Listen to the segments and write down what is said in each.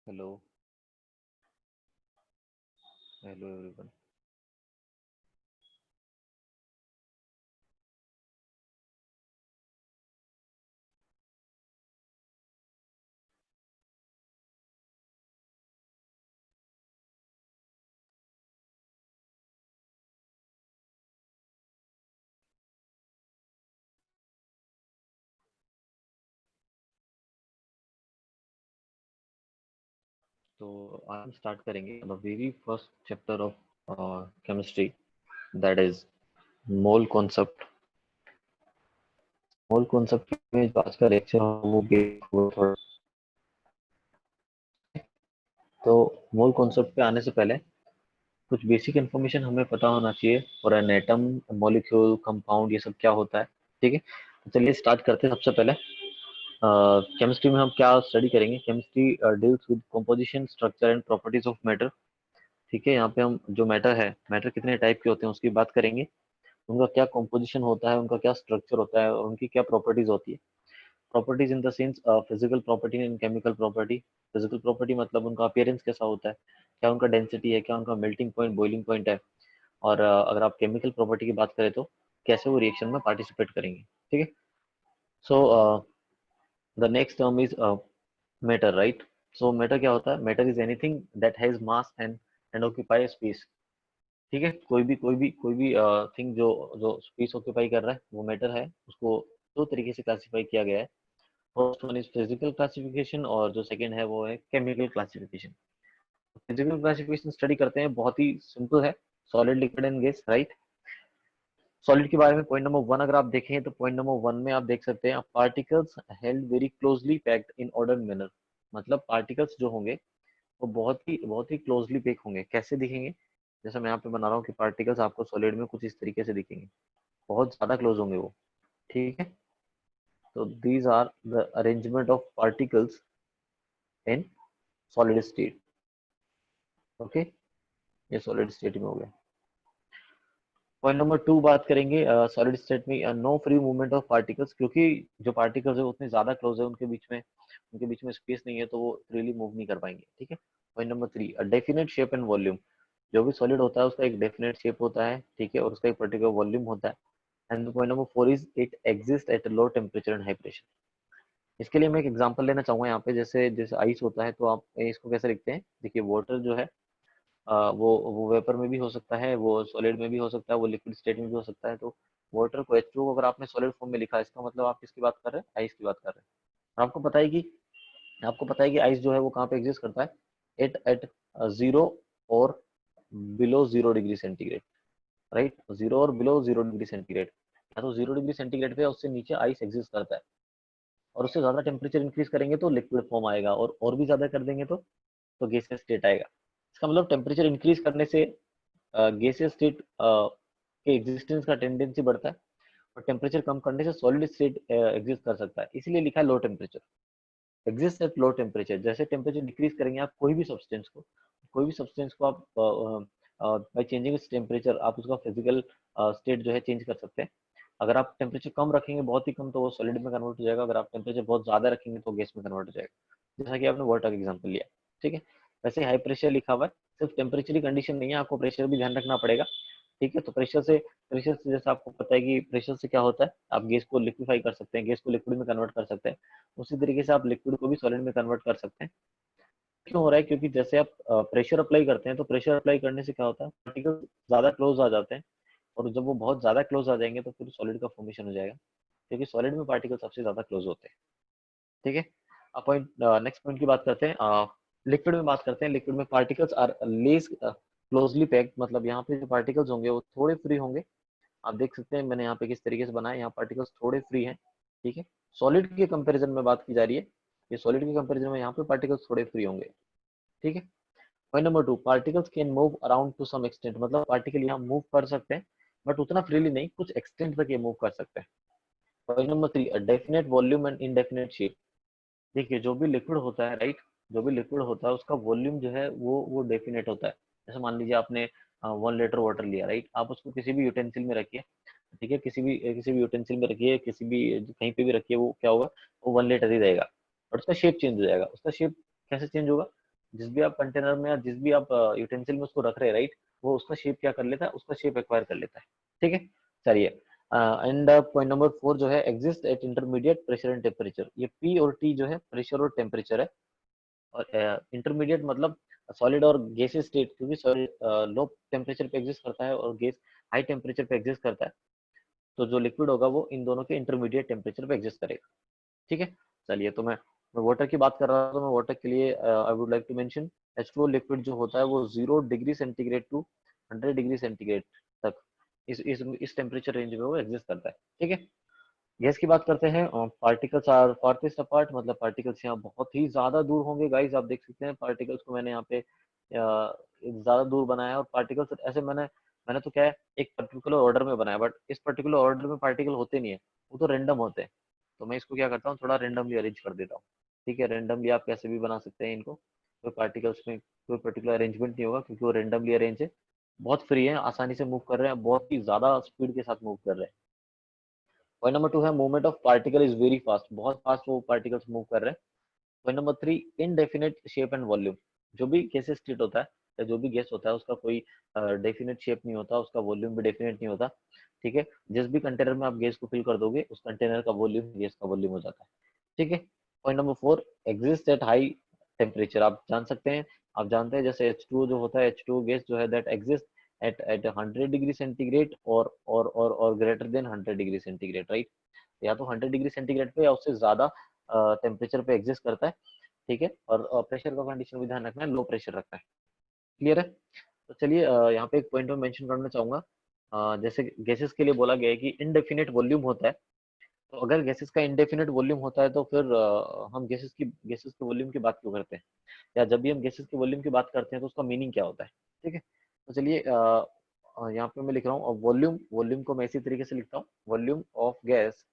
Hello. Hello everyone. तो आज हम स्टार्ट करेंगे the very first chapter of chemistry, that is mole concept. Mole concept में जो आज का लेक्चर वो थोड़ा। तो मोल कॉन्सेप्ट पे आने से पहले कुछ बेसिक इन्फॉर्मेशन हमें पता होना चाहिए और एन एटम, मॉलिक्यूल, कंपाउंड, ये सब क्या होता है। ठीक है, तो चलिए स्टार्ट करते हैं। सबसे पहले केमिस्ट्री में हम क्या स्टडी करेंगे। Chemistry deals with composition, structure and properties of matter. ठीक है, यहाँ पे हम जो मैटर है, मैटर कितने टाइप के होते हैं उसकी बात करेंगे। उनका क्या कॉम्पोजिशन होता है, उनका क्या स्ट्रक्चर होता है और उनकी क्या प्रॉपर्टीज होती है। Properties in the sense physical property and chemical property. Physical property मतलब उनका अपीयरेंस कैसा होता है, क्या उनका डेंसिटी है, क्या उनका मेल्टिंग पॉइंट, बॉइलिंग पॉइंट है। और अगर आप केमिकल प्रॉपर्टी की बात करें तो कैसे वो रिएक्शन में पार्टिसिपेट करेंगे। ठीक है, so the next term is matter, right. So matter क्या होता है? Matter is anything that has mass and occupy space. ठीक है, कोई भी थिंग जो जो स्पेस ऑक्यूपाई कर रहा है वो मैटर है। उसको दो तरीके से क्लासिफाई किया गया है। First one is physical classification और जो सेकंड है वो है chemical classification. Physical classification study करते हैं, बहुत ही सिंपल है। Solid, liquid and gas, right. Solid के बारे में पॉइंट नंबर वन अगर आप देखें तो पॉइंट नंबर वन में आप देख सकते हैं particles held very closely packed in order manner. मतलब पार्टिकल्स जो होंगे वो बहुत ही क्लोजली पैक होंगे। कैसे दिखेंगे? जैसे मैं यहाँ पे बना रहा हूँ कि पार्टिकल्स आपको सॉलिड में कुछ इस तरीके से दिखेंगे, बहुत ज्यादा क्लोज होंगे वो। ठीक है, तो these are the arrangement of particles in solid state. Okay, ये सॉलिड स्टेट में हो गया। पॉइंट नंबर टू बात करेंगे, सॉलिड स्टेट में no free movement of particles, क्योंकि जो पार्टिकल्स है उतने ज्यादा क्लोज है, उनके बीच में स्पेस नहीं है, तो वो फ्रीली मूव नहीं कर पाएंगे। ठीक है। Point number three, definite shape and volume. जो भी सॉलिड होता है उसका एक डेफिनेट शेप होता है, ठीक है, और उसका एक पर्टिकुलर वॉल्यूम होता है। And point number four is it exist at low temperature and high pressure. इसके लिए मैं एक एग्जांपल लेना चाहूंगा यहाँ पे। जैसे जैसे आइस होता है तो आप इसको कैसे लिखते हैं? देखिए, वाटर जो है वो वेपर में भी हो सकता है, वो सॉलिड में भी हो सकता है, वो लिक्विड स्टेट में भी हो सकता है। तो वाटर को H2O को अगर आपने सॉलिड फॉर्म में लिखा है, इसका मतलब आप किसकी बात कर रहे हैं? आइस की बात कर रहे हैं। आपको पता है कि आइस जो है वो कहाँ पे एग्जिस्ट करता है? एट जीरो और below 0 degree centigrade, right. Zero और बिलो 0 डिग्री सेंटीग्रेड, या तो 0 डिग्री सेंटीग्रेड पे, उससे नीचे आइस एग्जिस्ट करता है। और उससे ज्यादा टेम्परेचर इंक्रीज करेंगे तो लिक्विड फॉर्म आएगा, और भी ज्यादा कर देंगे तो गैसियस स्टेट आएगा। इसका मतलब टेम्परेचर इंक्रीज करने से गैसियस स्टेट के एग्जिस्टेंस का टेंडेंसी बढ़ता है, और टेम्परेचर कम करने से सॉलिड स्टेट एग्जिस्ट कर सकता है। इसीलिए लिखा है low temperature, exist at low temperature. जैसे टेम्परेचर डिक्रीज करेंगे आप कोई भी सब्सटेंस को आप बाय चेंजिंग इट्स टेम्परेचर आप उसका फिजिकल स्टेट जो है चेंज कर सकते हैं। अगर आप टेम्परेचर कम रखेंगे, बहुत ही कम, तो वो सॉलिड में कन्वर्ट हो जाएगा। अगर आप टेम्परेचर बहुत ज्यादा रखेंगे तो गैस में कन्वर्ट हो जाएगा, जैसा कि आपने वाटर का एग्जाम्पल लिया। ठीक है, वैसे हाई प्रेशर लिखा हुआ है, सिर्फ टेम्परेचर की कंडीशन नहीं है, आपको प्रेशर भी ध्यान रखना पड़ेगा। ठीक है, तो प्रेशर से जैसे आपको पता है कि प्रेशर से क्या होता है, आप गैस को लिक्विफाई कर सकते हैं, गैस को लिक्विड में कन्वर्ट कर सकते हैं। उसी तरीके से आप लिक्विड को भी सॉलिड में कन्वर्ट कर सकते हैं। क्यों हो रहा है? क्योंकि जैसे आप प्रेशर अप्लाई करते हैं तो प्रेशर अप्लाई करने से क्या होता है, पार्टिकल ज्यादा क्लोज आ जाते हैं। और जब वो बहुत ज्यादा क्लोज आ जाएंगे तो फिर सॉलिड का फॉर्मेशन हो जाएगा, क्योंकि सॉलिड में पार्टिकल सबसे ज्यादा क्लोज होते हैं। ठीक है, अब पॉइंट, नेक्स्ट पॉइंट की बात करते हैं। लिक्विड में बात करते हैं। लिक्विड में particles are less closely packed, मतलब यहाँ पे जो पार्टिकल्स होंगे वो थोड़े फ्री होंगे। आप देख सकते हैं मैंने यहाँ पे किस तरीके से बनाया, यहाँ पार्टिकल्स थोड़े फ्री हैं। ठीक है, सॉलिड के कंपैरिजन में बात की जा रही है, ये सॉलिड के कंपैरिजन में यहाँ पे पार्टिकल्स थोड़े फ्री होंगे। ठीक है। Point number two, particles can move around to some extent, मतलब पार्टिकल यहाँ मूव कर सकते हैं, बट उतना फ्रीली नहीं, कुछ एक्सटेंट तक ये मूव कर सकते हैं। Point number three, definite volume and indefinite shape. देखिए, जो भी लिक्विड होता है, राइट, जो भी लिक्विड होता है उसका वॉल्यूम जो है वो डेफिनेट होता है। जैसे मान लीजिए आपने 1 लीटर वाटर लिया, राइट, आप उसको किसी भी यूटेंसिल में रखिए। ठीक है, किसी भी यूटेंसिल में रखिए, किसी भी कहीं पे भी रखिए, वो क्या होगा, वो 1 लीटर ही रहेगा। और उसका शेप चेंज हो जाएगा। उसका शेप कैसे चेंज होगा? जिस भी आप कंटेनर में या जिस भी आप यूटेंसिल में उसको रख रहे हैं, राइट, वो उसका शेप क्या कर लेता है, उसका शेप एक्वायर कर लेता है। ठीक है, चलिए। एंड पॉइंट नंबर 4 जो है, exist at intermediate pressure and temperature. ये पी और टी जो है प्रेशर और टेम्परेचर है, और इंटरमीडिएट मतलब सॉलिड और गैसेस स्टेट, क्योंकि सॉलिड लो टेम्परेचर पे एग्जिस्ट करता है और गैस हाई टेम्परेचर पे एग्जिस्ट करता है, तो जो लिक्विड होगा वो इन दोनों के इंटरमीडिएट टेम्परेचर पे एग्जिस्ट करेगा। ठीक है, चलिए। तो मैं वाटर की बात कर रहा था, तो मैं वाटर के लिए I would like to mention H2O liquid जो होता है वो 0 degree centigrade to 100 degree centigrade तक इस टेम्परेचर रेंज में वो एग्जिस्ट करता है। ठीक है, गैस की बात करते हैं। पार्टिकल्स आर फारथेस्ट अपार्ट, मतलब पार्टिकल्स यहाँ बहुत ही ज्यादा दूर होंगे गाइस। आप देख सकते हैं पार्टिकल्स को मैंने यहाँ पे ज्यादा दूर बनाया है, और पार्टिकल्स ऐसे मैंने मैंने तो क्या है, एक पर्टिकुलर ऑर्डर में बनाया, बट इस पर्टिकुलर ऑर्डर में पार्टिकल होते नहीं है, वो तो रेंडम होते हैं। तो मैं इसको क्या करता हूँ, थोड़ा रेंडमली अरेंज कर देता हूँ। ठीक है, रेंडमली आप कैसे भी बना सकते हैं इनको, कोई पार्टिकल्स में कोई पर्टिकुलर अरेंजमेंट नहीं होगा, क्योंकि वो रेंडमली अरेंज है, बहुत फ्री है, आसानी से मूव कर रहे हैं, बहुत ही ज्यादा स्पीड के साथ मूव कर रहे हैं। पॉइंट नंबर 2 है, movement of particle is very fast, बहुत फास्ट वो पार्टिकल्स मूव कर रहे हैं। Point number 3, indefinite shape and volume. जो भी गैसेस स्टेट होता है या जो भी गैस होता है उसका कोई डेफिनेट शेप नहीं होता, उसका वॉल्यूम भी डेफिनेट नहीं होता। ठीक है, जिस भी कंटेनर में आप गैस को फिल कर दोगे उस कंटेनर का वॉल्यूम गैस का वॉल्यूम हो जाता है। ठीक है, point number 4, exist at high temperature. आप जान सकते हैं, आप जानते हैं जैसे H2O जो होता है, H2O गैस जो है that exist at 100 degree centigrade और greater than 100 degree centigrade, right. या तो 100 डिग्री सेंटीग्रेड पे या उससे ज्यादा टेम्परेचर पे एग्जिस्ट करता है। ठीक है, और प्रेशर का कंडीशन भी ध्यान रखना है, लो प्रेशर रखना है। क्लियर है। तो चलिए, यहाँ पे एक पॉइंट में मेंशन करना चाहूंगा। जैसे गैसेस के लिए बोला गया है कि इनडेफिनेट वॉल्यूम होता है, तो अगर गैसेस का इनडेफिनेट वॉल्यूम होता है तो फिर हम गैसेस के वॉल्यूम की बात क्यों करते हैं, या जब भी हम गैसेस के वॉल्यूम की बात करते हैं तो उसका मीनिंग क्या होता है। ठीक है, तो चलिए, यहाँ पे मैं लिख रहा हूँ वॉल्यूम। वॉल्यूम को मैं इसी तरीके से लिखता हूँ, वॉल्यूम ऑफ गैस,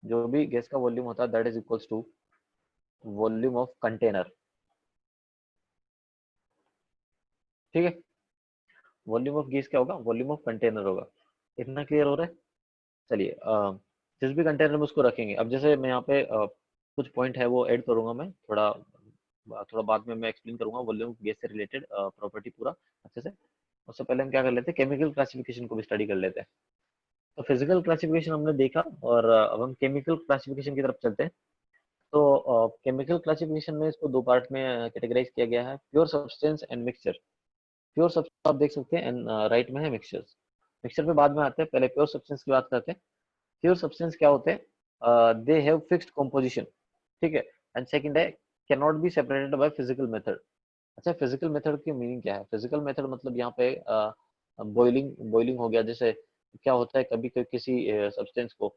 जो भी गैस का वॉल्यूम होता है that is equals to volume of container. ठीक है, वॉल्यूम ऑफ गैस क्या होगा, वॉल्यूम ऑफ कंटेनर होगा। इतना क्लियर हो रहा है। चलिए, जिस भी कंटेनर में उसको रखेंगे, अब जैसे मैं यहाँ पे कुछ पॉइंट है वो ऐड करूंगा, मैं थोड़ा थोड़ा बाद में मैं एक्सप्लेन करूंगा वॉल्यूम ऑफ गैस से रिलेटेड प्रॉपर्टी पूरा अच्छे से। उससे पहले हम क्या कर लेते हैं, केमिकल क्लासिफिकेशन को भी स्टडी कर लेते हैं। तो फिजिकल क्लासिफिकेशन हमने देखा, और अब हम केमिकल क्लासिफिकेशन की तरफ चलते हैं। तो केमिकल क्लासिफिकेशन में इसको दो पार्ट में कैटेगराइज किया गया है, pure substance and mixture. Pure substance आप देख सकते हैं, एंड राइट में है मिक्सचर्स। मिक्सचर पे बाद में आते हैं, पहले प्योर सब्सटेंस की बात करते हैं। प्योर सब्सटेंस क्या होते हैं, दे हैव फिक्स्ड कॉम्पोजिशन। ठीक है, एंड सेकंड है, can not be separated by physical method. अच्छा, फिजिकल मेथड की मीनिंग क्या है, फिजिकल मेथड मतलब यहाँ पे बॉइलिंग बॉइलिंग हो गया। जैसे क्या होता है, कभी कभी किसी सब्सटेंस को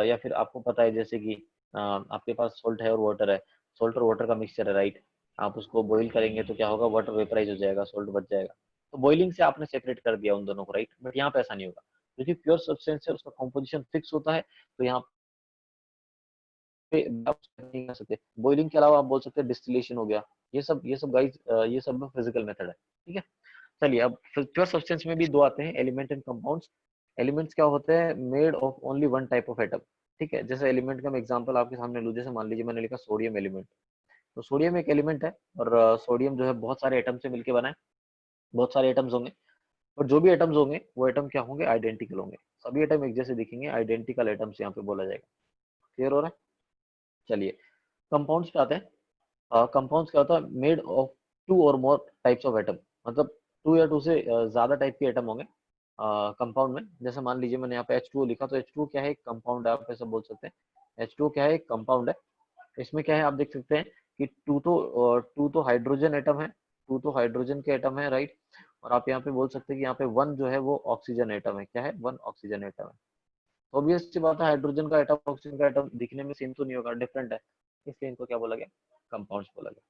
या फिर आपको पता है जैसे कि आपके पास सोल्ट है और वाटर है, सोल्ट और वाटर का मिक्सचर है, राइट। आप उसको बॉईल करेंगे तो क्या होगा, वाटर वेपराइज हो जाएगा, सोल्ट बच जाएगा। तो बॉइलिंग से आपने सेपरेट कर दिया उन दोनों को, राइट। बट यहाँ पे ऐसा नहीं होगा, क्योंकि प्योर सब्सटेंस है, उसका कॉम्पोजिशन फिक्स होता है। तो यहाँ पे आप नहीं कर सकते। बॉइलिंग के अलावा आप बोल सकते हैं डिस्टिलेशन हो गया। ये सब गाइस, ये सब में फिजिकल मेथड है। ठीक है, चलिए। अब प्योर सब्सटेंस में भी दो आते हैं, एलिमेंट एंड कंपाउंड्स। एलिमेंट्स क्या होते हैं, made of only one type of atom. ठीक है, जैसे एलिमेंट का मैं एग्जांपल आपके सामने लूँ, जैसे मान लीजिए मैंने लिखा सोडियम एलिमेंट। तो सोडियम एक एलिमेंट है, और सोडियम जो है बहुत सारे एटम से मिलकर बना है, बहुत सारे एटम्स होंगे। और जो भी एटम्स होंगे वो एटम क्या होंगे, आइडेंटिकल होंगे। सभी एटम एक जैसे दिखेंगे, आइडेंटिकल एटम्स यहाँ पे बोला जाएगा। क्लियर हो रहा है। चलिए, कंपाउंड्स पे आते हैं। कंपाउंड्स क्या होता है, मेड ऑफ टू और मोर टाइप्स ऑफ एटम। मतलब टू या टू से ज्यादा टाइप के एटम होंगे कंपाउंड में। जैसे मान लीजिए मैंने यहाँ पे H2O लिखा, तो H2O क्या है, एक कंपाउंड है, आप ऐसा बोल सकते हैं। H2O क्या है, एक कंपाउंड है। इसमें क्या है, आप देख सकते हैं कि टू तो हाइड्रोजन एटम है, टू तो हाइड्रोजन के एटम है, राइट। और आप यहाँ पे बोल सकते हैं कि यहाँ पे वन जो है वो ऑक्सीजन एटम है। क्या है, वन ऑक्सीजन एटम है। तो ऑब्वियस सी बात है, हाइड्रोजन का एटम ऑक्सीजन का एटम दिखने में सेम तो नहीं होगा, डिफरेंट है, इसलिए इनको क्या बोला गया, कंपाउंड्स बोला गया।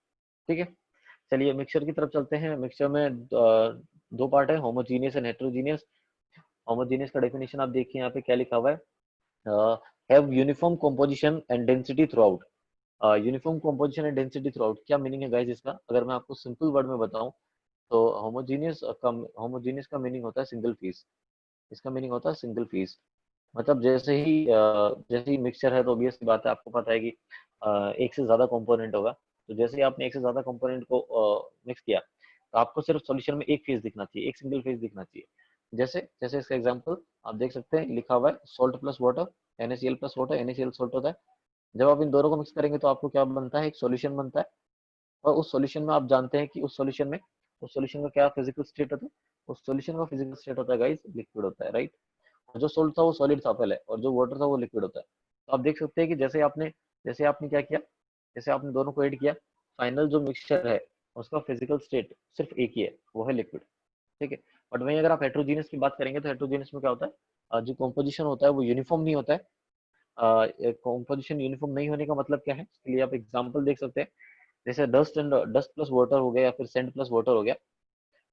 ठीक है, चलिए मिक्सचर की तरफ चलते हैं। मिक्सचर में दो पार्ट है, होमोजीनियस एंड हेटेरोजीनियस। होमोजीनियस का डेफिनेशन आप देखिए यहाँ पे क्या लिखा हुआ है, have uniform composition and density through out. Uniform composition and density through out, क्या मीनिंग है गाइस इसका, अगर मैं आपको सिंपल वर्ड में बताऊं, तो होमोजीनियस का मीनिंग होता है सिंगल पीस। इसका मीनिंग होता है सिंगल पीस। मतलब जैसे ही मिक्सचर है तो ऑब्वियस सी बात है, आपको पता है कि एक से ज्यादा कंपोनेंट होगा। तो जैसे ही आपने एक से ज्यादा कंपोनेंट को मिक्स किया तो आपको सिर्फ सॉल्यूशन में एक फेज दिखना चाहिए, एक सिंगल फेज दिखना चाहिए। जैसे जैसे इसका एग्जांपल आप देख सकते हैं, लिखा हुआ है salt plus water, NaCl plus water, NaCl salt होता है। जब आप इन दोनों को मिक्स करेंगे तो आपको क्या बनता है, एक सॉल्यूशन बनता है। और उस सॉल्यूशन में आप जानते हैं कि उस सॉल्यूशन का क्या फिजिकल स्टेट होता है, उस सॉल्यूशन का फिजिकल स्टेट होता है गाइस लिक्विड होता है, राइट। जो सोल्ट था वो सॉलिड था पहले, और जो वाटर था वो लिक्विड होता है। तो आप देख सकते हैं कि जैसे आपने क्या किया, जैसे आपने दोनों को ऐड किया, फाइनल जो मिक्सचर है उसका फिजिकल स्टेट सिर्फ एक ही है, वो है लिक्विड, ठीक है। बट वहीं अगर आप हेट्रोजीनियस की बात करेंगे तो हेट्रोजीनियस में क्या होता है, जो कॉम्पोजिशन होता है वो यूनिफॉर्म नहीं होता है। कॉम्पोजिशन यूनिफॉर्म नहीं होने का मतलब क्या है, इसके लिए आप एग्जाम्पल देख सकते हैं। जैसे डस्ट प्लस वाटर हो गया या फिर सेंड प्लस वाटर हो गया।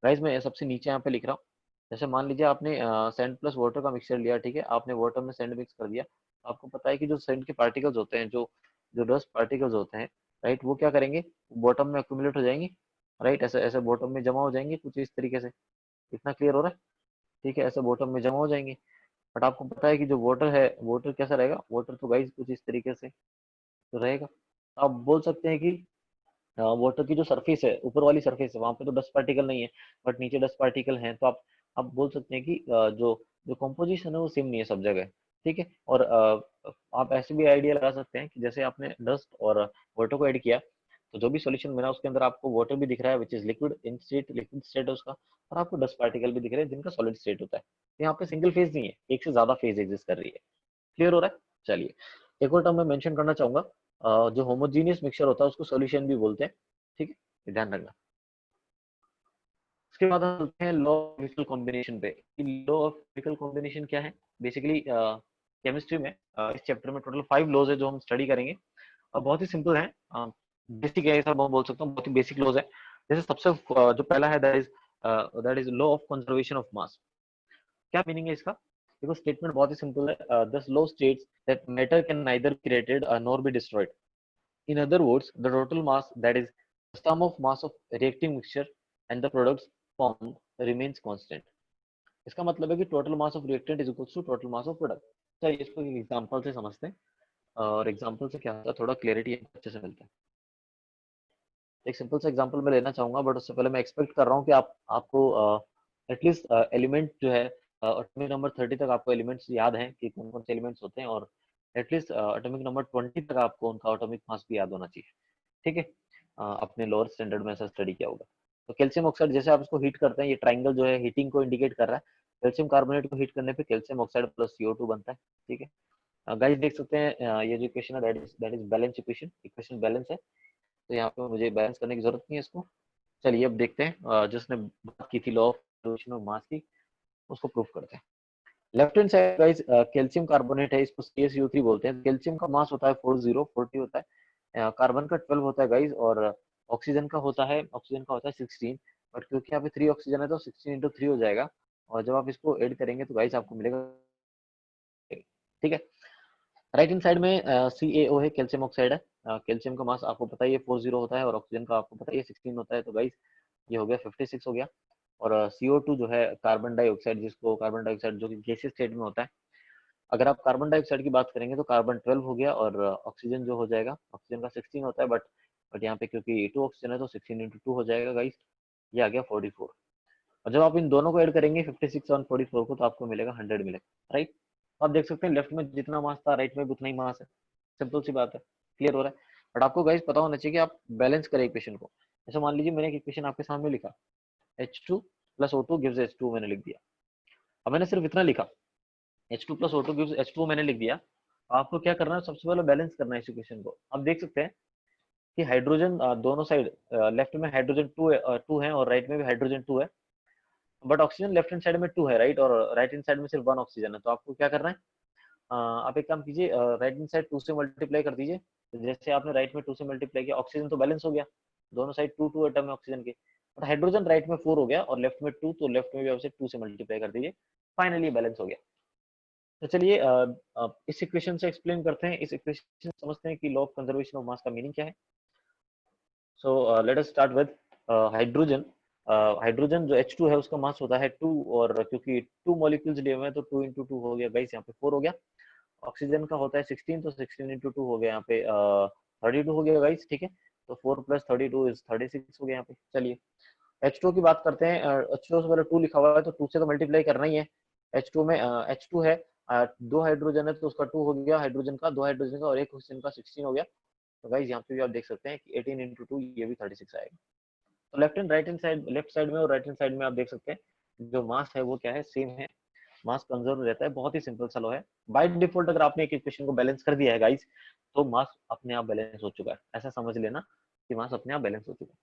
गाइस मैं सबसे नीचे यहाँ पे लिख रहा हूँ। जैसे मान लीजिए आपने सैंड प्लस वाटर का मिक्सचर लिया, ठीक है, आपने वाटर में सैंड मिक्स कर दिया, तो आपको पता है कि जो सैंड के पार्टिकल्स होते हैं, जो जो डस्ट पार्टिकल्स होते हैं, राइट, वो क्या करेंगे, बॉटम में अक्यूमुलेट हो जाएंगे, राइट, ऐसे ऐसे बॉटम में जमा हो जाएंगे कुछ इस तरीके से। इतना क्लियर हो रहा है, ठीक है, ऐसे बॉटम में जमा हो जाएंगे। बट आपको पता है कि जो वाटर है, वाटर कैसा रहेगा, वाटर तो गाइस कुछ इस तरीके से तो रहेगा। तो आप बोल सकते हैं कि वाटर की जो सरफेस है, ऊपर वाली सरफेस है, वहां पे तो डस्ट पार्टिकल नहीं है, बट नीचे डस्ट पार्टिकल हैं। तो आप बोल सकते हैं कि जो जो कॉम्पोजिशन है वो सेम नहीं है सब जगह, ठीक है। और आप ऐसे भी आइडिया लगा सकते हैं कि जैसे आपने डस्ट और वाटर को ऐड किया, तो जो भी सॉल्यूशन मिला उसके अंदर आपको वाटर भी दिख रहा है which is liquid in state, liquid state है उसका, और आपको डस्ट पार्टिकल भी दिख रहे हैं जिनका सॉलिड स्टेट होता है। तो यहाँ पे सिंगल फेज नहीं है, एक से ज्यादा फेज एग्जिस्ट कर रही है। क्लियर हो रहा है, चलिए। एक और टर्म मैं मेंशन करना चाहूंगा, जो होमोजीनियस मिक्सचर होता है उसको सॉल्यूशन भी बोलते हैं, ठीक है, ये ध्यान रखना। उसके बाद हम चलते हैं लॉ ऑफ केमिकल कॉम्बिनेशन पे। लॉ ऑफ केमिकल कॉम्बिनेशन क्या है, बेसिकली केमिस्ट्री में इस चैप्टर में टोटल 5 लॉज है जो हम स्टडी करेंगे, और बहुत ही सिंपल है, बेसिक है, ऐसा मैं बोल सकता हूँ, बहुत ही बेसिक लॉज है। जैसे सबसे जो पहला है that is law of conservation of mass. क्या मीनिंग है इसका, देखो स्टेटमेंट बहुत ही सिंपल है, this law states that matter can neither created nor be destroyed. In other words, the total mass, that is, the sum of mass of reacting mixture and the products formed remains constant. इसका मतलब है कि total mass of reactant is equals to total mass of product. चलिए इसको एक example से समझते हैं, और एग्जांपल से क्या होता है, थोड़ा क्लैरिटी अच्छे से मिलता है। एक सिंपल सा एग्जांपल मैं लेना चाहूंगा, बट उससे पहले मैं एक्सपेक्ट कर रहा हूँ कि आपको एटलीस्ट एलिमेंट जो है एटॉमिक नंबर 30 तक आपको एलिमेंट्स याद हैं कि कौन कौन से एलिमेंट्स होते हैं, और एटलीस्ट एटॉमिक नंबर 20 तक आपको उनका एटॉमिक मास भी याद होना चाहिए, ठीक है। अपने लोअर स्टैंडर्ड में ऐसा स्टडी किया होगा। तो कैल्शियम ऑक्साइड जैसे आप इसको हीट करते हैं, ये ट्राइंगल जो है हीटिंग को इंडिकेट कर रहा है। कैल्शियम कार्बोनेट को हीट करने पे कैल्शियम ऑक्साइड प्लस CO2 बनता है, ठीक है। गाइस देख सकते हैं, ये जो इक्वेशन है that is balance equation, equation balance है। तो यहाँ पे मुझे बैलेंस करने की जरूरत नहीं है इसको। चलिए अब देखते हैं, जिसने बात की थी law of conservation of mass की, उसको प्रूफ करते हैं। Left hand side guys calcium carbonate है, इसको CaCO3 बोलते हैं। कैल्शियम का मास होता है 40 होता है, कार्बन का 12 होता है गाइस, और ऑक्सीजन का होता है 16। बट क्योंकि यहाँ पे 3 ऑक्सीजन है तो 16 इंटू 3 हो जाएगा, और जब आप इसको ऐड करेंगे तो गाइस आपको मिलेगा, ठीक है। राइट हैंड साइड में CaO है, कैल्शियम ऑक्साइड है। कैल्शियम का मास आपको पता ही है 40 होता है, और ऑक्सीजन का आपको पता ही है 16 होता है। तो गाइस ये हो गया 56 हो गया। और CO2 जो है कार्बन डाइऑक्साइड, जिसको कार्बन डाइऑक्साइड जो कि गैसीय स्टेट में होता है, अगर आप कार्बन डाइऑक्साइड की बात करेंगे तो कार्बन 12 हो गया, और ऑक्सीजन जो हो जाएगा, ऑक्सीजन का 16 होता है, बट यहाँ पे क्योंकि 2 ऑक्सीजन है तो 16 इंटू 2 हो जाएगा गाइस, ये आ गया 44। और जब आप इन दोनों को ऐड करेंगे 56 और 44 को, तो आपको मिलेगा 100 मिलेगा, राइट। आप देख सकते हैं लेफ्ट में जितना मास था राइट में भी उतना ही मास है, सिंपल सी बात है, क्लियर हो रहा है। बट आपको गाइस पता होना चाहिए कि आप बैलेंस करें इक्वेशन को। जैसे मान लीजिए मैंने एक इक्वेशन आपके सामने लिखा, H2 plus O2 gives H2 मैंने लिख दिया। अब मैंने सिर्फ इतना लिखा, H2 plus O2 gives H2 मैंने लिख दिया। आपको क्या करना है, सबसे पहले बैलेंस करना है इस इक्वेशन को। आप देख सकते हैं कि हाइड्रोजन दोनों साइड, लेफ्ट में हाइड्रोजन 2 है और राइट में भी हाइड्रोजन 2 है, but oxygen left hand side में 2 है, राइट, और राइट हैंड साइड में सिर्फ 1 ऑक्सीजन है। तो आपको क्या करना है, आप एक काम कीजिए, राइट हैंड साइड 2 से मल्टीप्लाई कर दीजिए। तो जैसे आपने राइट में 2 से मल्टीप्लाई किया, ऑक्सीजन तो बैलेंस हो गया, दोनों साइड 2 एटम है ऑक्सीजन के। और हाइड्रोजन राइट में 4 हो गया और लेफ्ट में 2, तो लेफ्ट में भी आपसे 2 से मल्टीप्लाई कर दीजिए, फाइनली बैलेंस हो गया। तो चलिए इस इक्वेशन से एक्सप्लेन करते हैं, इस इक्वेशन से समझते हैं कि law of conservation of mass का मीनिंग क्या है। So let us start with hydrogen. Hydrogen जो H2 है उसका मास होता है 2, और क्योंकि 2 मॉलिक्यूल्स लिए हुए हैं तो 2 इंटू 2 हो गया गाइस, यहाँ पे 4 हो गया। ऑक्सीजन का होता है 16, तो 16 इंटू 2 हो गया, यहाँ पे 32 हो गया गाइस, ठीक है। तो 4 + 32 इज 36 हो गया यहाँ पे। चलिए H2 की बात करते हैं। H2 से पहले 2 लिखा हुआ है तो 2 से तो मल्टीप्लाई करना ही है। H2 में H2 है, 2 हाइड्रोजन है तो उसका 2 हो गया हाइड्रोजन का, 2 हाइड्रोजन का और एक ऑक्सीजन का 16 हो गया। तो गाइस यहाँ पे भी आप देख सकते हैं कि 18 × 2 ये भी 36 आएगा। तो left and right hand side, left side में और राइट हैंड साइड में आप देख सकते हैं जो मास है वो क्या है, सेम है। मास कंजर्व रहता है, बहुत ही सिंपल सा लॉ है। बाय डिफॉल्ट अगर आपने एक इक्वेशन को बैलेंस कर दिया है गाइस, तो मास अपने आप बैलेंस हो चुका है, ऐसा समझ लेना कि मास अपने आप बैलेंस हो चुका है।